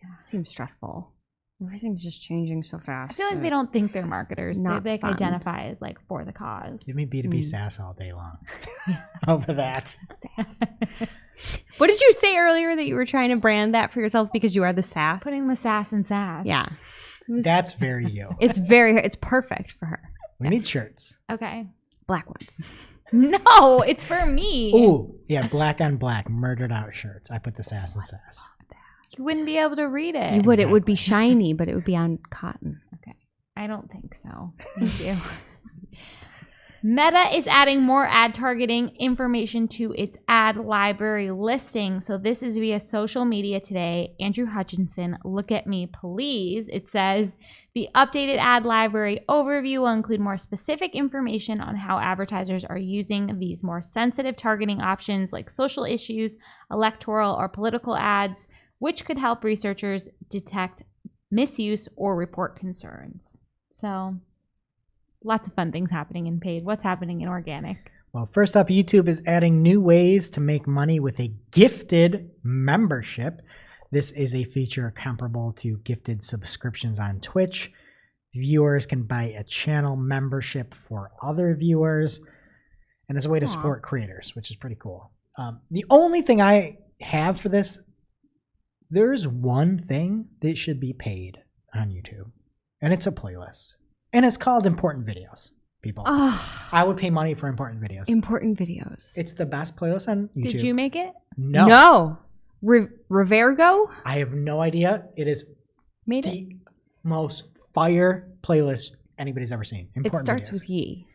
Yeah, it seems stressful. Everything's just changing so fast. I feel like they don't think they're marketers. Not They fun. identify as like for the cause. Give me B2B SaaS all day long over that. What did you say earlier that you were trying to brand that for yourself because you are the sass? Putting the sass in sass. Yeah. That's very you. It's perfect for her. We need shirts. Okay. Black ones. No, it's for me. Ooh, yeah, black on black, murdered out shirts. I put the sass and sass. You wouldn't be able to read it. You would. It would be shiny, but it would be on cotton. Okay. I don't think so. Thank you. Meta is adding more ad targeting information to its ad library listing. So this is via social media today. Andrew Hutchinson, look at me, please. It says the updated ad library overview will include more specific information on how advertisers are using these more sensitive targeting options like social issues, electoral, or political ads, which could help researchers detect misuse or report concerns. So lots of fun things happening in paid. What's happening in organic? Well, first up, YouTube is adding new ways to make money with a gifted membership. This is a feature comparable to gifted subscriptions on Twitch. Viewers can buy a channel membership for other viewers, and it's a way to support creators, which is pretty cool. The only thing I have for this, there's one thing that should be paid on YouTube, and it's a playlist. And it's called Important Videos, people. I would pay money for important videos. Important videos. It's the best playlist on YouTube. Did you make it? No. Revergo I have no idea. It is made the it. most fire playlist anybody's ever seen. It Important starts videos. with ye.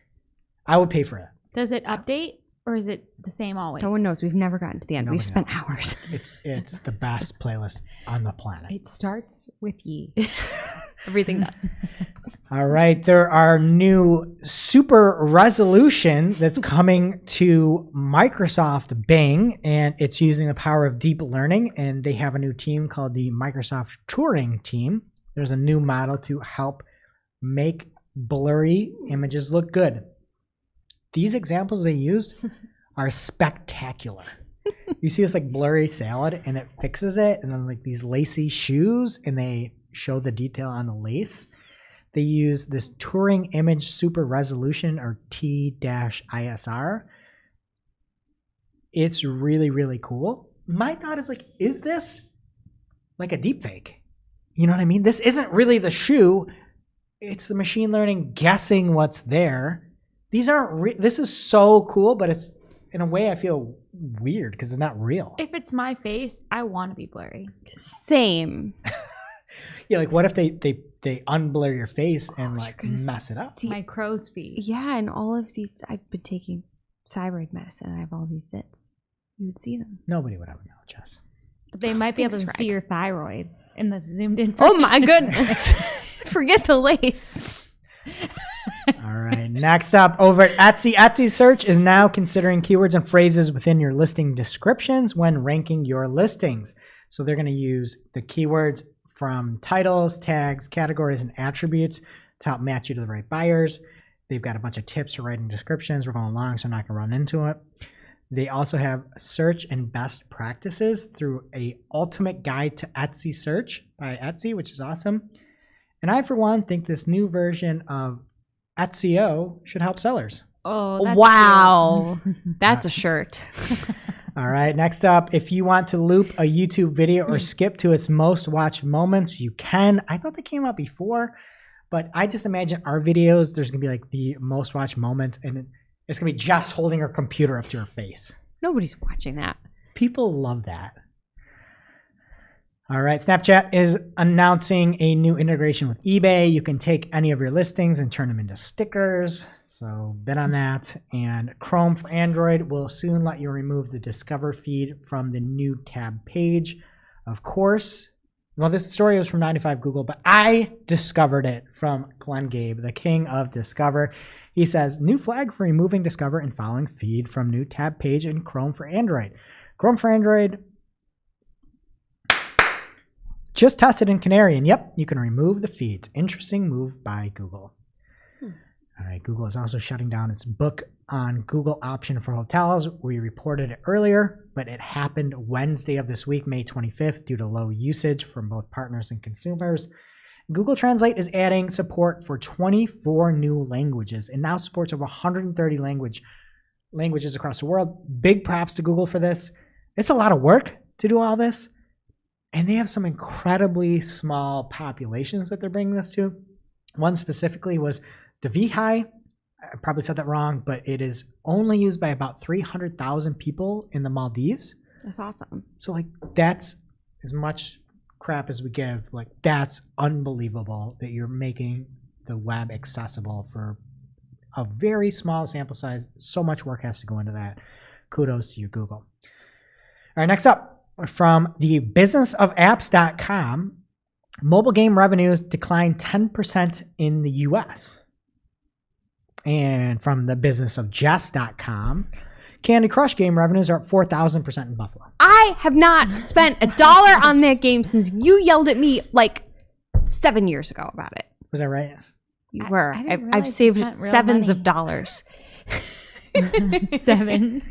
I would pay for it. Does it update or is it the same always? No one knows. We've never gotten to the end. Nobody We've spent knows. hours. It's the best playlist on the planet. It starts with ye. Everything does. All right, there are new super resolution that's coming to Microsoft Bing, and it's using the power of deep learning, and they have a new team called the Microsoft Turing team. There's a new model to help make blurry images look good. These examples they used are spectacular. You see this like blurry salad and it fixes it, and then like these lacy shoes, and they show the detail on the lace. They use this Turing Image Super Resolution, or T-ISR. It's really, really cool. My thought is like, is this like a deep fake? You know what I mean? This isn't really the shoe. It's the machine learning guessing what's there. These aren't this is so cool, but it's in a way I feel weird because it's not real. If it's my face, I want to be blurry. Same. Yeah, like what if they unblur your face and like mess it up? My crow's feet. Yeah, and all of these, I've been taking thyroid medicine and I have all these zits. You would see them. Nobody would ever know, Jess. But they might be able to Thanks, see Greg. your thyroid in the zoomed in. Oh my goodness. Forget the lace. All right. Next up, over at Etsy, Etsy Search is now considering keywords and phrases within your listing descriptions when ranking your listings. So they're going to use the keywords from titles, tags, categories, and attributes to help match you to the right buyers. They've got a bunch of tips for writing descriptions. We're going long, so I'm not going to run into it. They also have search and best practices through a ultimate guide to Etsy search by Etsy, which is awesome. And I, for one, think this new version of Etsy should help sellers. Oh, that's Wow. That's a shirt. All right, next up, if you want to loop a YouTube video or skip to its most watched moments, you can. I thought they came out before, but I just imagine our videos, there's going to be like the most watched moments, and it's going to be just holding her computer up to her face. Nobody's watching that. People love that. All right, Snapchat is announcing a new integration with eBay. You can take any of your listings and turn them into stickers. So been on that. And Chrome for Android will soon let you remove the Discover feed from the new tab page. Of course, well, this story was from 95 Google, but I discovered it from Glenn Gabe, the king of Discover. He says, new flag for removing Discover and following feed from new tab page in Chrome for Android. Chrome for Android just tested in Canary, and yep, you can remove the feeds. Interesting move by Google. All right, Google is also shutting down its Book on Google option for hotels. We reported it earlier, but it happened Wednesday of this week, May 25th, due to low usage from both partners and consumers. Google Translate is adding support for 24 new languages and now supports over 130 languages across the world. Big props to Google for this. It's a lot of work to do all this. And they have some incredibly small populations that they're bringing this to. One specifically was the Vihai. I probably said that wrong, but it is only used by about 300,000 people in the Maldives. That's awesome. So like that's as much crap as we give. Like that's unbelievable that you're making the web accessible for a very small sample size. So much work has to go into that. Kudos to you, Google. All right, next up from the businessofapps.com, mobile game revenues declined 10% in the US. And from the businessofjess.com, Candy Crush game revenues are up 4,000% in Buffalo. I have not spent $1 on that game since you yelled at me like 7 years ago about it. Was that right? You were. I didn't I've realize saved you spent real sevens money. of dollars. 7.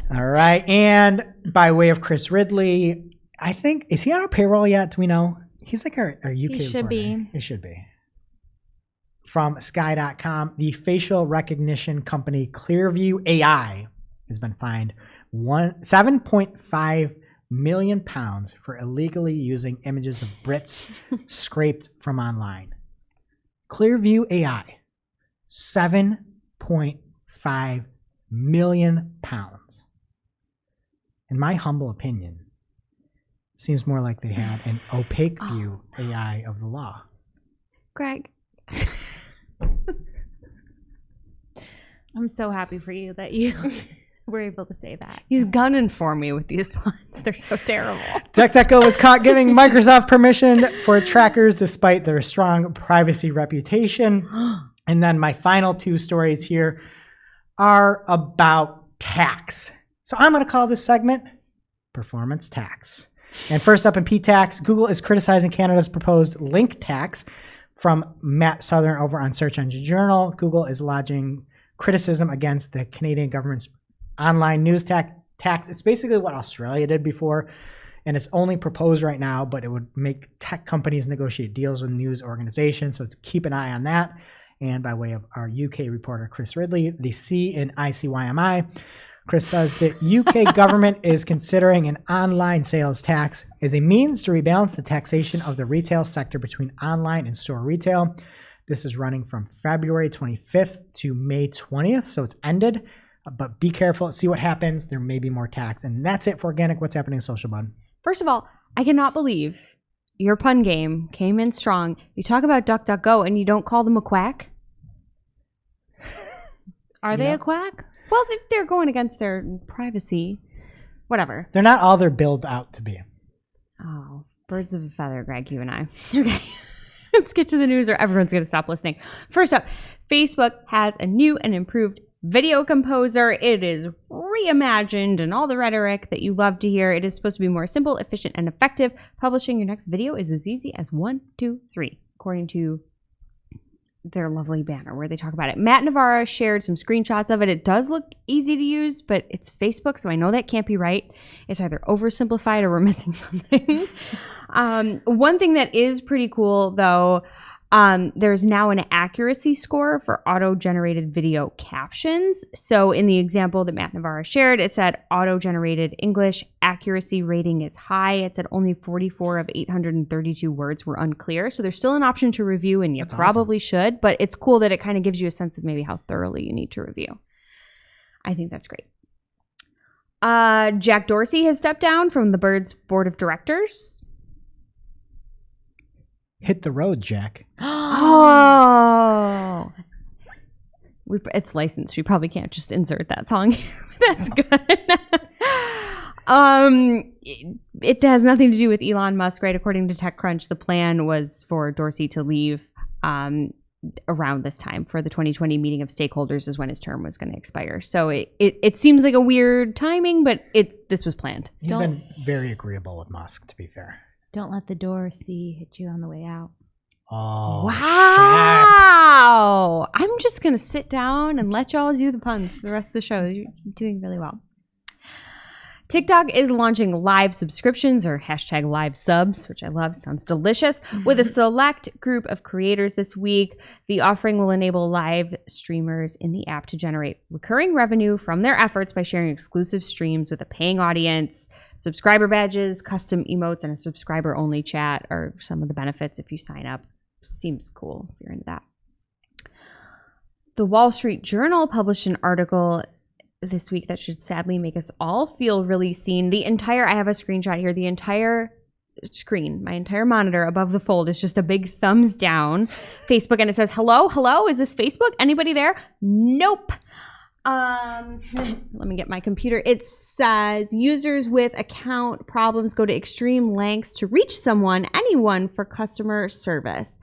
All right. And by way of Chris Ridley, I think, is he on our payroll yet? Do we know? He's like our UK He should reporter. be. He should be. From sky.com, the facial recognition company Clearview AI has been fined 7.5 million pounds for illegally using images of Brits scraped from online. Clearview AI, 7.5 million pounds. In my humble opinion, seems more like they had an opaque view AI of the law. Greg. I'm so happy for you that you were able to say that. He's gunning for me with these puns. They're so terrible. DuckDuckGo was caught giving Microsoft permission for trackers despite their strong privacy reputation. And then my final two stories here are about tax. So I'm going to call this segment Performance Tax. And first up in P-Tax, Google is criticizing Canada's proposed link tax. From Matt Southern over on Search Engine Journal, Google is lodging criticism against the Canadian government's online news tax. It's basically what Australia did before, and it's only proposed right now, but it would make tech companies negotiate deals with news organizations, so keep an eye on that. And by way of our UK reporter, Chris Ridley, the C in ICYMI, Chris says the UK government is considering an online sales tax as a means to rebalance the taxation of the retail sector between online and store retail. This is running from February 25th to May 20th, so it's ended. But be careful, see what happens. There may be more tax. And that's it for Organic. What's happening in Social Bud? First of all, I cannot believe your pun game came in strong. You talk about DuckDuckGo and you don't call them a quack? Are they a quack? Well, they're going against their privacy. Whatever. They're not all they're billed out to be. Oh, birds of a feather, Greg, you and I. Okay. Let's get to the news or everyone's going to stop listening. First up, Facebook has a new and improved video composer. It is reimagined and all the rhetoric that you love to hear. It is supposed to be more simple, efficient, and effective. Publishing your next video is as easy as 1, 2, 3, according to their lovely banner where they talk about it. Matt Navarra shared some screenshots of it. It does look easy to use, but it's Facebook, so I know that can't be right. It's either oversimplified or we're missing something. One thing that is pretty cool, though, there's now an accuracy score for auto-generated video captions. So in the example that Matt Navarra shared, it said auto-generated English accuracy rating is high. It said only 44 of 832 words were unclear. So there's still an option to review, and you That's probably should, but it's cool that it kind of gives you a sense of maybe how thoroughly you need to review. I think that's great. Jack Dorsey has stepped down from the Birds board of directors. Hit the road, Jack. Oh, it's licensed. We probably can't just insert that song here. That's good. It has nothing to do with Elon Musk, right? According to TechCrunch, the plan was for Dorsey to leave around this time for the 2020 meeting of stakeholders is when his term was going to expire. So it seems like a weird timing, but this was planned. He's been very agreeable with Musk, to be fair. Don't let the door hit you on the way out. Oh, Wow. I'm just going to sit down and let y'all do the puns for the rest of the show. You're doing really well. TikTok is launching live subscriptions or hashtag live subs, which I love. Sounds delicious. With a select group of creators this week, the offering will enable live streamers in the app to generate recurring revenue from their efforts by sharing exclusive streams with a paying audience. Subscriber badges, custom emotes, and a subscriber-only chat are some of the benefits if you sign up. Seems cool if you're into that. The Wall Street Journal published an article this week that should sadly make us all feel really seen. I have a screenshot here, the entire screen, my entire monitor above the fold is just a big thumbs down Facebook, and it says, hello, is this Facebook? Anybody there? Nope. Let me get my computer. It says users with account problems go to extreme lengths to reach anyone for customer service.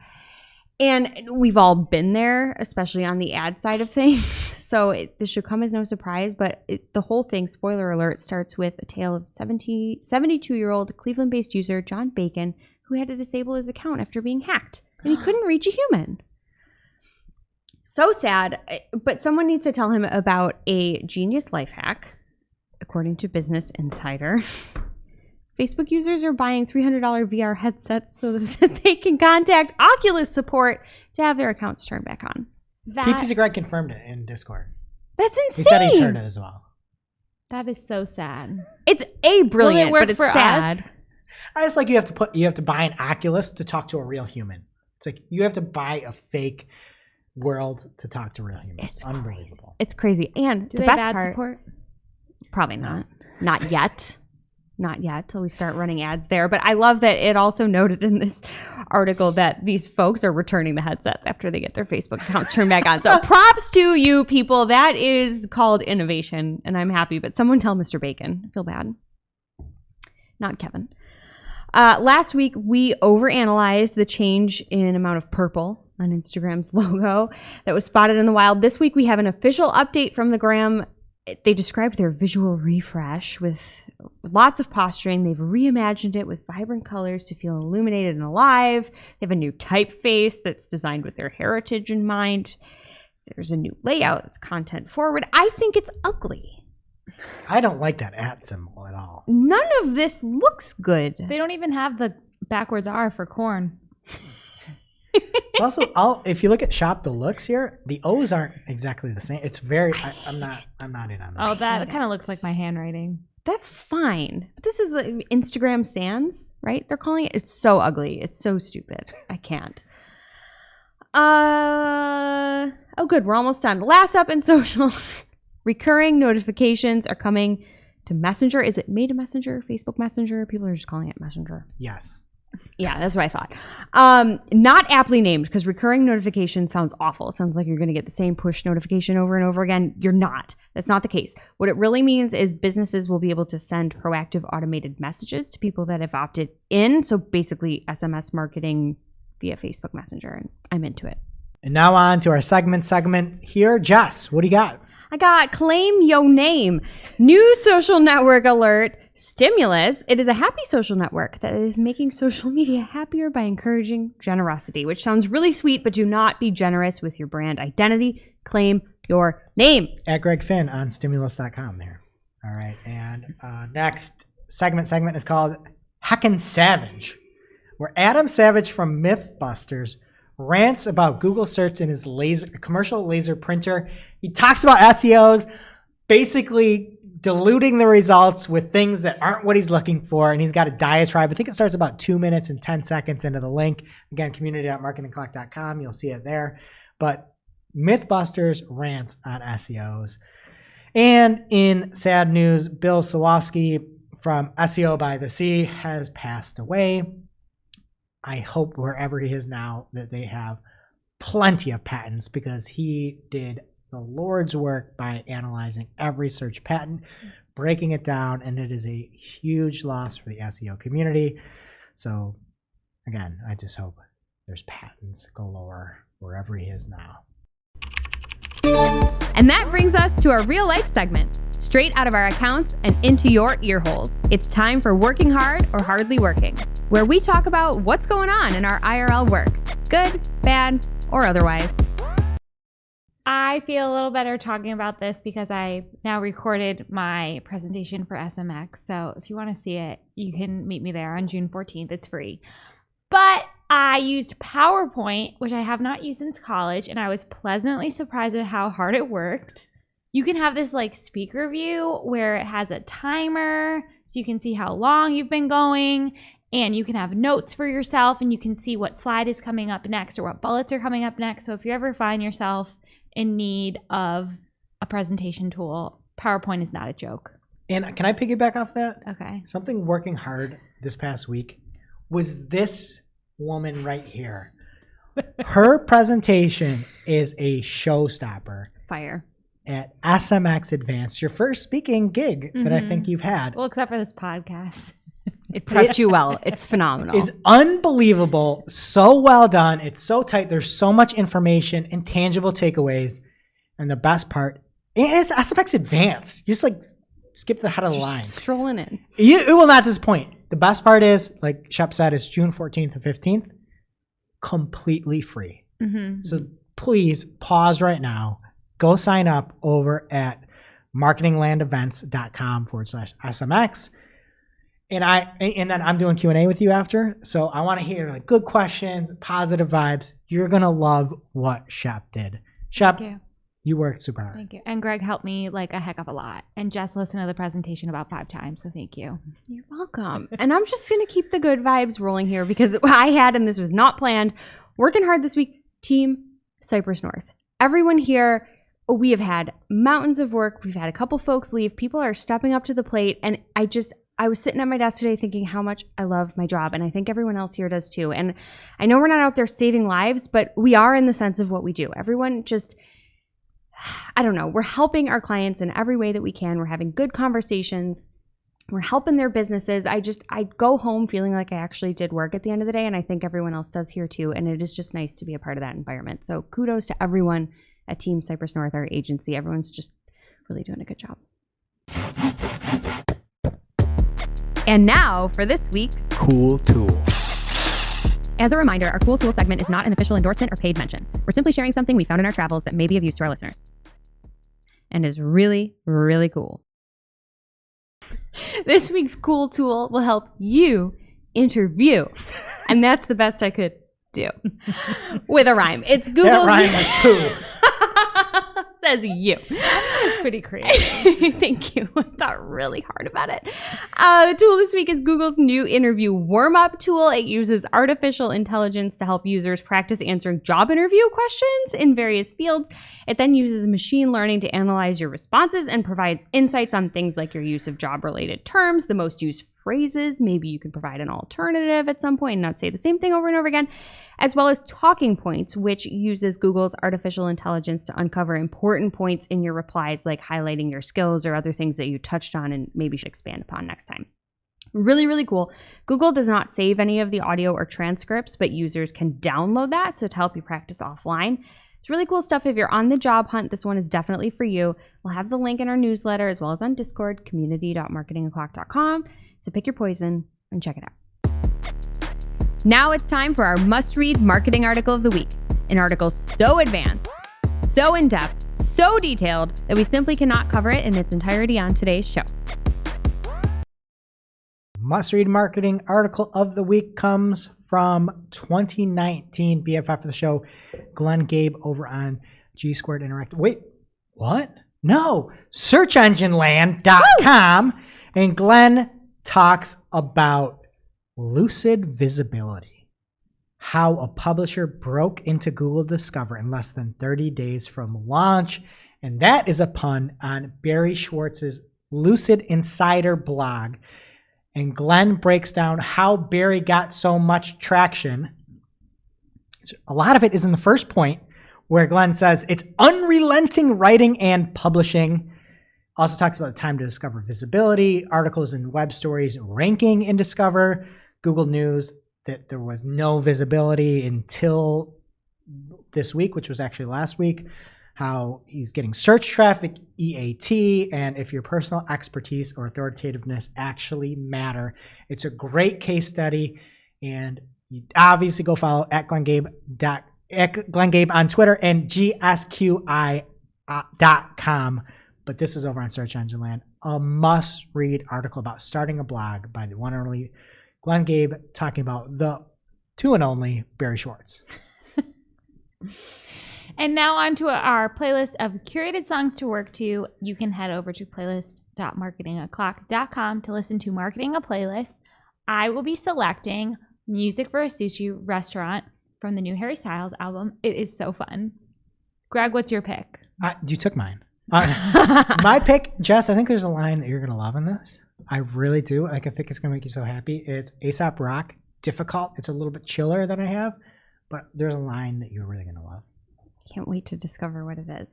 And we've all been there, especially on the ad side of things. So this should come as no surprise, but the whole thing, spoiler alert, starts with a tale of 72-year-old Cleveland-based user Jon Kagan, who had to disable his account after being hacked, and he couldn't reach a human. So sad, but someone needs to tell him about a genius life hack. According to Business Insider, Facebook users are buying $300 VR headsets so that they can contact Oculus support to have their accounts turned back on. PPC Greg confirmed it in Discord. That's insane. He said he's heard it as well. That is so sad. It's brilliant, but it's sad. Us? I just like you have to buy an Oculus to talk to a real human. It's like you have to buy a fake world to talk to real humans. It's unbelievable. It's crazy. And Do the they best have ad part, support? probably not. Not yet. Not yet till we start running ads there. But I love that it also noted in this article that these folks are returning the headsets after they get their Facebook accounts turned back on. So props to you people. That is called innovation, and I'm happy. But someone tell Mr. Bacon. I feel bad. Not Kevin. Last week, we overanalyzed the change in amount of purple on Instagram's logo that was spotted in the wild. This week, we have an official update from the gram. They described their visual refresh with lots of posturing. They've reimagined it with vibrant colors to feel illuminated and alive. They have a new typeface that's designed with their heritage in mind. There's a new layout that's content forward. I think it's ugly. I don't like that @ symbol at all. None of this looks good. They don't even have the backwards R for corn. It's also, if you look at Shop the Looks here, the O's aren't exactly the same. It's very. I'm not in on this. Oh, that kind of looks like my handwriting. That's fine. But this is like Instagram sans, right? They're calling it. It's so ugly. It's so stupid. I can't. Oh, good. We're almost done. Last up in social, recurring notifications are coming to Messenger. Is it made a Messenger? Facebook Messenger? People are just calling it Messenger. Yes. Yeah, that's what I thought. Not aptly named, because recurring notification sounds awful. It sounds like you're going to get the same push notification over and over again. You're not. That's not the case. What it really means is businesses will be able to send proactive automated messages to people that have opted in. So basically SMS marketing via Facebook Messenger, and I'm into it. And now on to our segment here. Jess, what do you got? I got Claim Yo Name. New social network alert. Stimulus. It is a happy social network that is making social media happier by encouraging generosity, which sounds really sweet, but do not be generous with your brand identity. Claim your name. At Greg Finn on stimulus.com there. All right. And next segment is called Heckin' Savage, where Adam Savage from Mythbusters rants about Google search and his commercial laser printer. He talks about SEOs, basically diluting the results with things that aren't what he's looking for, and he's got a diatribe. I think it starts about 2 minutes and 10 seconds into the link. Again, community.marketingclock.com. You'll see it there. But Mythbusters rants on SEOs. And in sad news, Bill Sawatsky from SEO by the Sea has passed away. I hope wherever he is now that they have plenty of patents, because he did the Lord's work by analyzing every search patent, breaking it down, and it is a huge loss for the SEO community. So again, I just hope there's patents galore wherever he is now. And that brings us to our real life segment, straight out of our accounts and into your ear holes. It's time for Working Hard or Hardly Working, where we talk about what's going on in our IRL work, good, bad, or otherwise. I feel a little better talking about this because I now recorded my presentation for SMX. So if you want to see it, you can meet me there on June 14th. It's free. But I used PowerPoint, which I have not used since college, and I was pleasantly surprised at how hard it worked. You can have this like speaker view where it has a timer so you can see how long you've been going, and you can have notes for yourself, and you can see what slide is coming up next or what bullets are coming up next. So if you ever find yourself in need of a presentation tool, PowerPoint is not a joke. And can I piggyback off that? Okay. Something working hard this past week was this woman right here. Her presentation is a showstopper Fire. at SMX Advanced, your first speaking gig that I think you've had. Well, except for this podcast. It prepped you well. It's phenomenal. Is unbelievable. So well done. It's so tight. There's so much information and tangible takeaways. And the best part, and it's SMX Advanced. You just like skip the head of the line. Strolling in. It will not disappoint. The best part is, like Shep said, it's June 14th and 15th. Completely free. So please pause right now. Go sign up over at marketinglandevents.com/SMX. And then I'm doing Q&A with you after. So I want to hear like good questions, positive vibes. You're going to love what Shep did. Shep, you worked super hard. Thank you. And Greg helped me like a heck of a lot. And Jess listened to the presentation about 5 times. So thank you. You're welcome. And I'm just going to keep the good vibes rolling here because I had, and this was not planned, working hard this week, Team Cypress North. Everyone here, we have had mountains of work. We've had a couple folks leave. People are stepping up to the plate. And I was sitting at my desk today thinking how much I love my job. And I think everyone else here does too. And I know we're not out there saving lives, but we are in the sense of what we do. Everyone just, I don't know, we're helping our clients in every way that we can. We're having good conversations. We're helping their businesses. I go home feeling like I actually did work at the end of the day. And I think everyone else does here too. And it is just nice to be a part of that environment. So kudos to everyone at Team Cypress North, our agency. Everyone's just really doing a good job. And now for this week's CoolTool. As a reminder, our CoolTool segment is not an official endorsement or paid mention. We're simply sharing something we found in our travels that may be of use to our listeners. And is really, really cool. This week's CoolTool will help you interview. And that's the best I could do. With a rhyme. It's Google's... That rhyme was poo. Says you. That's pretty creative. Thank you. I thought really hard about it. The tool this week is Google's new interview warm-up tool. It uses artificial intelligence to help users practice answering job interview questions in various fields. It then uses machine learning to analyze your responses and provides insights on things like your use of job-related terms, the most used phrases. Maybe you can provide an alternative at some point and not say the same thing over and over again, as well as talking points, which uses Google's artificial intelligence to uncover important points in your replies, like highlighting your skills or other things that you touched on and maybe should expand upon next time. Really, really cool. Google does not save any of the audio or transcripts, but users can download that, so to help you practice offline. It's really cool stuff. If you're on the job hunt, this one is definitely for you. We'll have the link in our newsletter as well as on Discord, community.marketingoclock.com. So pick your poison and check it out. Now it's time for our must-read marketing article of the week. An article so advanced, so in-depth, so detailed that we simply cannot cover it in its entirety on today's show. Must-read marketing article of the week comes from 2019 BFF of the show, Glenn Gabe over on G Squared Interactive. Wait, what? No, searchengineland.com. And Glenn talks about lucid visibility, how a publisher broke into Google Discover in less than 30 days from launch. And that is a pun on Barry Schwartz's Lucid Insider blog. And Glenn breaks down how Barry got so much traction. A lot of it is in the first point where Glenn says it's unrelenting writing and publishing. Also talks about the time to discover visibility, articles and web stories ranking in Discover. Google News that there was no visibility until this week, which was actually last week. How he's getting search traffic, EAT, and if your personal expertise or authoritativeness actually matter. It's a great case study, and you obviously go follow at Glenn Gabe on Twitter and gsqi.com. But this is over on Search Engine Land. A must-read article about starting a blog by the one and only Glenn Gabe, talking about the two and only Barry Schwartz. And now on to our playlist of curated songs to work to. You can head over to www.marketingoclock.com to listen to Marketing a Playlist. I will be selecting Music for a Sushi Restaurant from the new Harry Styles album. It is so fun. Greg, what's your pick? You took mine. My pick, Jess, I think there's a line that you're going to love in this. I really do. Like, I think it's going to make you so happy. It's A$AP Rock, Difficult. It's a little bit chiller than I have, but there's a line that you're really going to love. Can't wait to discover what it is.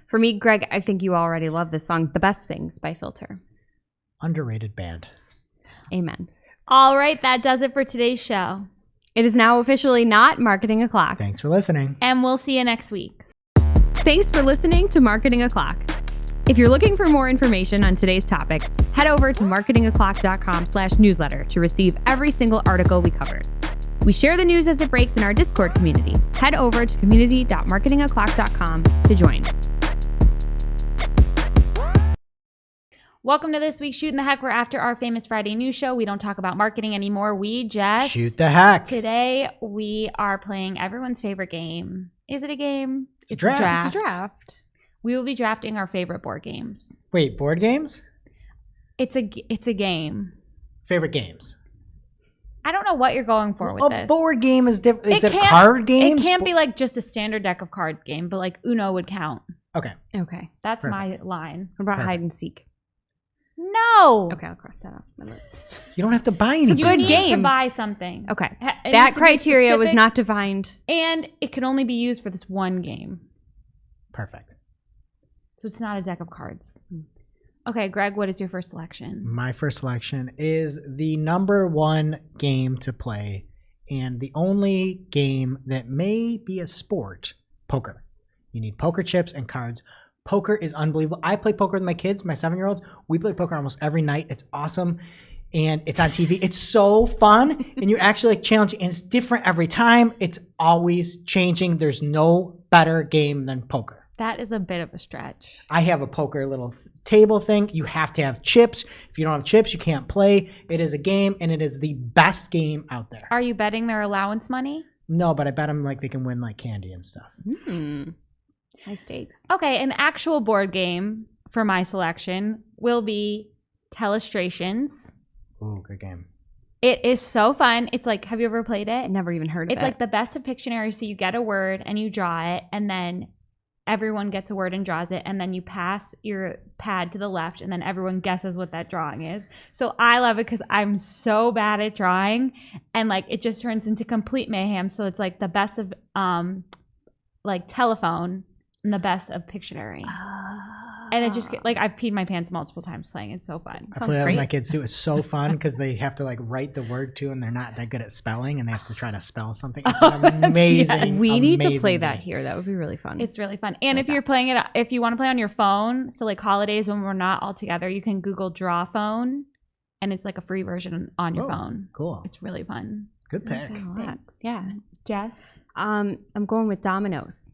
For me, Greg, I think you already love this song, The Best Things by Filter. Underrated band. Amen. All right, that does it for today's show. It is now officially not Marketing O'Clock. Thanks for listening. And we'll see you next week. Thanks for listening to Marketing O'Clock. If you're looking for more information on today's topics, head over to marketingoclock.com/newsletter to receive every single article we covered. We share the news as it breaks in our Discord community. Head over to community.marketingoclock.com to join. Welcome to this week's Shootin the Heck. We're after our famous Friday news show. We don't talk about marketing anymore. We just shoot the heck. Today we are playing everyone's favorite game. Is it a game? It's a draft. It's a draft. We will be drafting our favorite board games. Wait, board games? It's a game. Favorite games? I don't know what you're going for with this. A board game is different. Is it a can't- card game? It can't be like just a standard deck of card game, but like Uno would count. Okay. Okay. That's Perfect. my line. What about Perfect. hide and seek? No. Okay, I'll cross that off my list. You don't have to buy anything. You good need game. to buy something. Okay. It needs That to be criteria was specific, not defined. and it can only be used for this one game. Perfect. So it's not a deck of cards. Okay, Greg, what is your first selection? My first selection is the number one game to play and the only game that may be a sport, poker. You need poker chips and cards. Poker is unbelievable. I play poker with my kids, my 7-year-olds. We play poker almost every night. It's awesome. And it's on TV. It's so fun. And you're actually like challenging. And it's different every time. It's always changing. There's no better game than poker. That is a bit of a stretch. I have a poker little table thing. You have to have chips. If you don't have chips, you can't play. It is a game, and it is the best game out there. Are you betting their allowance money? No, but I bet them like they can win like candy and stuff. High stakes. Okay, an actual board game for my selection will be Telestrations. Ooh, good game. It is so fun. It's like, have you ever played it? Never even heard of It's it. like the best of Pictionary. So you get a word and you draw it, and then everyone gets a word and draws it, and then you pass your pad to the left, and then everyone guesses what that drawing is. So I love it because I'm so bad at drawing, and like it just turns into complete mayhem. So it's like the best of like telephone and the best of Pictionary. And it just like I've peed my pants multiple times playing. It's so fun. I play that with my kids too. It's so fun because they have to like write the word too, and they're not that good at spelling, and they have to try to spell something. It's an amazing. we need to amazing play that game. here. That would be really fun. It's really fun. And if you're playing it, if you want to play on your phone, so like holidays when we're not all together, you can Google Draw Phone, and it's like a free version on your Oh, phone. Cool. It's really fun. Good pick. Thanks. Yeah. Jess? I'm going with dominoes.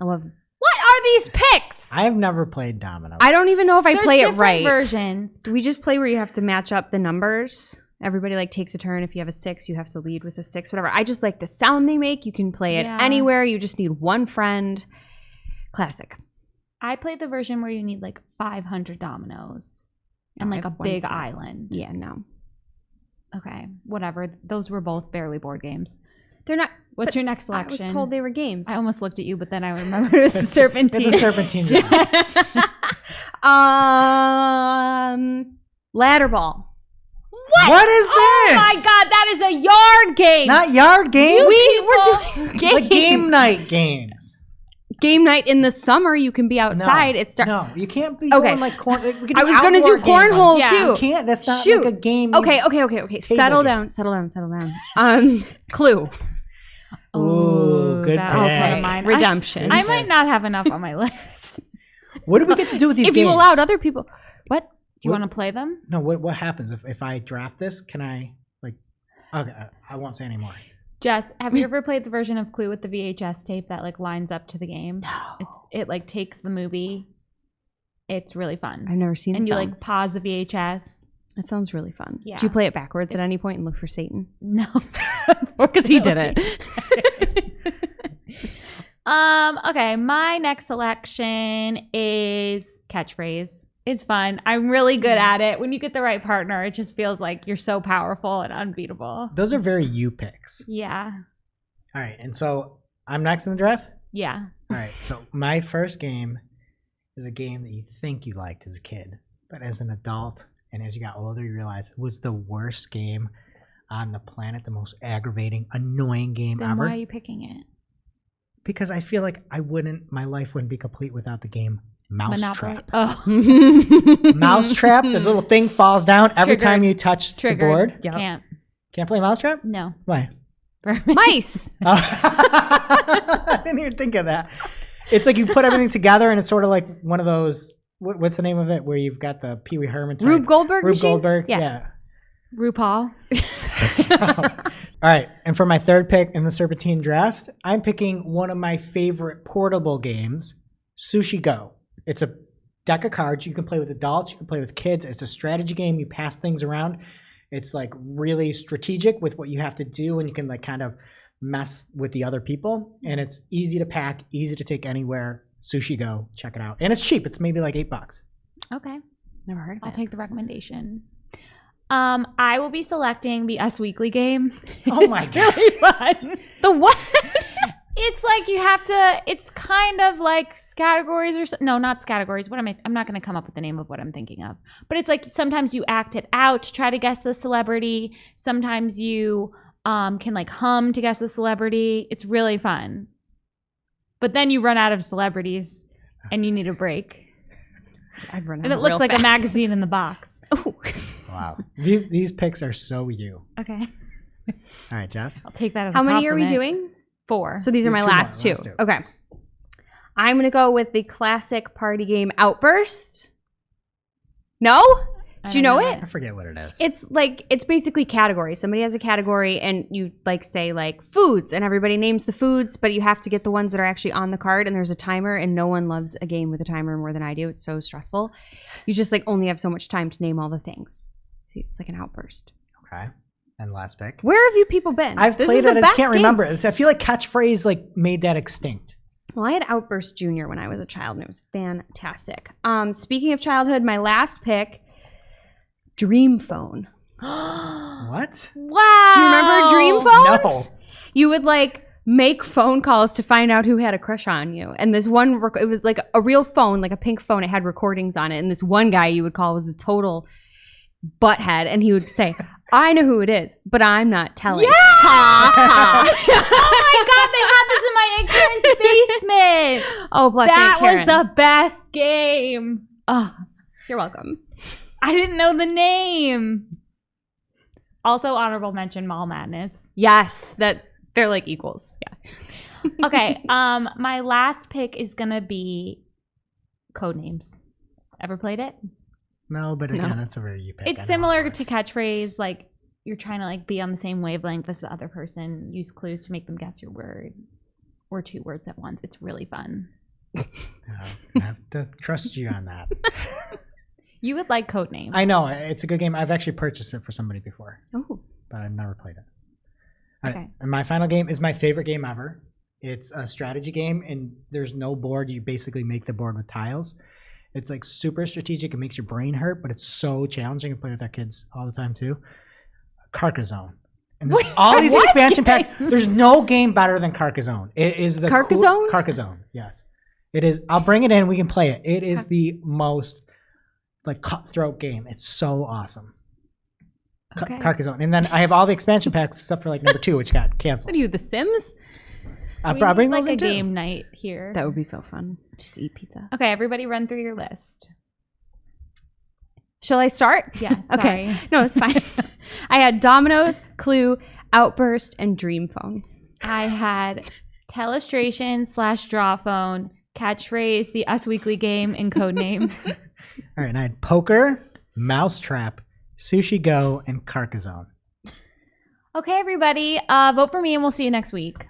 I love. What are these picks? I've never played dominoes. I don't even know if I There's play it different right. versions. Do we just play where you have to match up the numbers? Everybody like takes a turn. If you have a 6, you have to lead with a 6, whatever. I just like the sound they make. You can play it Yeah. anywhere. You just need one friend. Classic. I played the version where you need like 500 dominoes and I like a have one big set. island. Yeah, no. Okay, whatever. Those were both barely board games. They're not. What's but your next I selection? was told they were games. I almost looked at you, but then I remembered it was a serpentine. It's a serpentine. game. Ladder ball. What is this? Oh my god, that is a yard game. Not yard games. We were doing games. Like game night games. Game night in the summer. You can be outside. No, It's start. no, you can't be Okay. going like corn. Like, we can I was gonna outdoor do game night. cornhole Yeah. too. You can't. That's not Shoot. like a game. Okay. Table Settle game. down. Clue. Ooh, good that was one of pick. mine. Redemption. I might not have enough on my list. What do we get to do with these if games? you allowed other people. What? Do you want to play them? No. What happens if I draft this? Can I like? Okay, I won't say anymore. Jess, have you ever played the version of Clue with the VHS tape that like lines up to the game? No. It like takes the movie. It's really fun. I've never seen. And the you film. like pause the VHS. That sounds really fun. Yeah. Do you play it backwards at any point and look for Satan? No. Because he did it. Okay, my next selection is catchphrase. It's fun. I'm really good at it. When you get the right partner, it just feels like you're so powerful and unbeatable. Those are very you picks. Yeah. All right, and so I'm next in the draft? Yeah. All right, so my first game is a game that you think you liked as a kid, but as an adult and as you got older, you realize it was the worst game on the planet, the most aggravating, annoying game Then ever. why are you picking it? Because I feel like my life wouldn't be complete without the game Mousetrap. Oh. Mousetrap, the little thing falls down every Triggered. time you touch the board. Yep. Can't play Mousetrap? No. Why? Mice. I didn't even think of that. It's like you put everything together and it's sort of like one of those, what's the name of it, where you've got the Pee Wee Herman type. Rube Goldberg Rube machine? Goldberg, Yeah. yeah. RuPaul. All right, and for my third pick in the Serpentine draft, I'm picking one of my favorite portable games, Sushi Go. It's a deck of cards. You can play with adults. You can play with kids. It's a strategy game. You pass things around. It's like really strategic with what you have to do, and you can like kind of mess with the other people. And it's easy to pack, easy to take anywhere. Sushi Go. Check it out. And it's cheap. It's maybe like $8. Okay. Never heard of I'll it. take the recommendation. I will be selecting the Us Weekly game. Oh my It's God. really fun. The what? It's like you have to, it's kind of like categories or no, not categories. I'm not going to come up with the name of what I'm thinking of. But it's like sometimes you act it out to try to guess the celebrity. Sometimes you can like hum to guess the celebrity. It's really fun. But then you run out of celebrities and you need a break. I'd run And it looks like a magazine in the box. Oh. Wow. These picks are so you. Okay. All right, Jess. I'll take that as How a many are we compliment. doing? 4. So these are Yeah, my two more, last two. last two. Okay. I'm going to go with the classic party game Outburst. No? Do you know it? I forget what it is. It's basically categories. Somebody has a category and you like say like foods and everybody names the foods, but you have to get the ones that are actually on the card and there's a timer and no one loves a game with a timer more than I do. It's so stressful. You just like only have so much time to name all the things. So it's like an outburst. Okay. And last pick. Where have you people been? I've This played is it. the I just best can't game. remember. I feel like Catchphrase like made that extinct. Well, I had Outburst Junior when I was a child and it was fantastic. Speaking of childhood, my last pick, Dream Phone. What? Wow. Do you remember Dream Phone? No. You would like make phone calls to find out who had a crush on you. And this one, it was like a real phone, like a pink phone. It had recordings on it. And this one guy you would call was a total butthead. And he would say, I know who it is, but I'm not telling. Yeah! Oh my God, they had this in my intern's basement. Oh, bless That Aunt Karen. was the best game. Oh, you're welcome. I didn't know the name. Also, honorable mention, Mall Madness. Yes, that they're like equals. Yeah. Okay, my last pick is gonna be Codenames. Ever played it? No, but again, it's a very you pick. I It's know similar how it to works. Catchphrase, like you're trying to like be on the same wavelength as the other person. Use clues to make them guess your word or 2 words at once. It's really fun. I have to trust you on that. You would like Codenames. I know it's a good game. I've actually purchased it for somebody before, Oh, but I've never played it. All right, Okay. and my final game is my favorite game ever. It's a strategy game, and there's no board. You basically make the board with tiles. It's like super strategic. It makes your brain hurt, but it's so challenging. I play with our kids all the time too. Carcassonne. And there's all these what expansion game? packs. There's no game better than Carcassonne. It is the Carcassonne? Carcassonne, yes. It is. I'll bring it in. We can play it. It is the most like cutthroat game. It's so awesome. Okay. Carcassonne. And then I have all the expansion packs except for like number 2, which got what canceled. are you, The Sims? I'll We bring need, those like in a too. game night here. That would be so fun. Just eat pizza. Okay, everybody run through your list. Shall I start? Yeah, Okay. sorry. No, it's fine. I had Dominoes, Clue, Outburst, and Dream Phone. I had Telestration/Draw Phone, Catchphrase, the Us Weekly game, and Codenames. All right, and I had Poker, Mousetrap, Sushi Go, and Carcassonne. Okay, everybody, vote for me and we'll see you next week.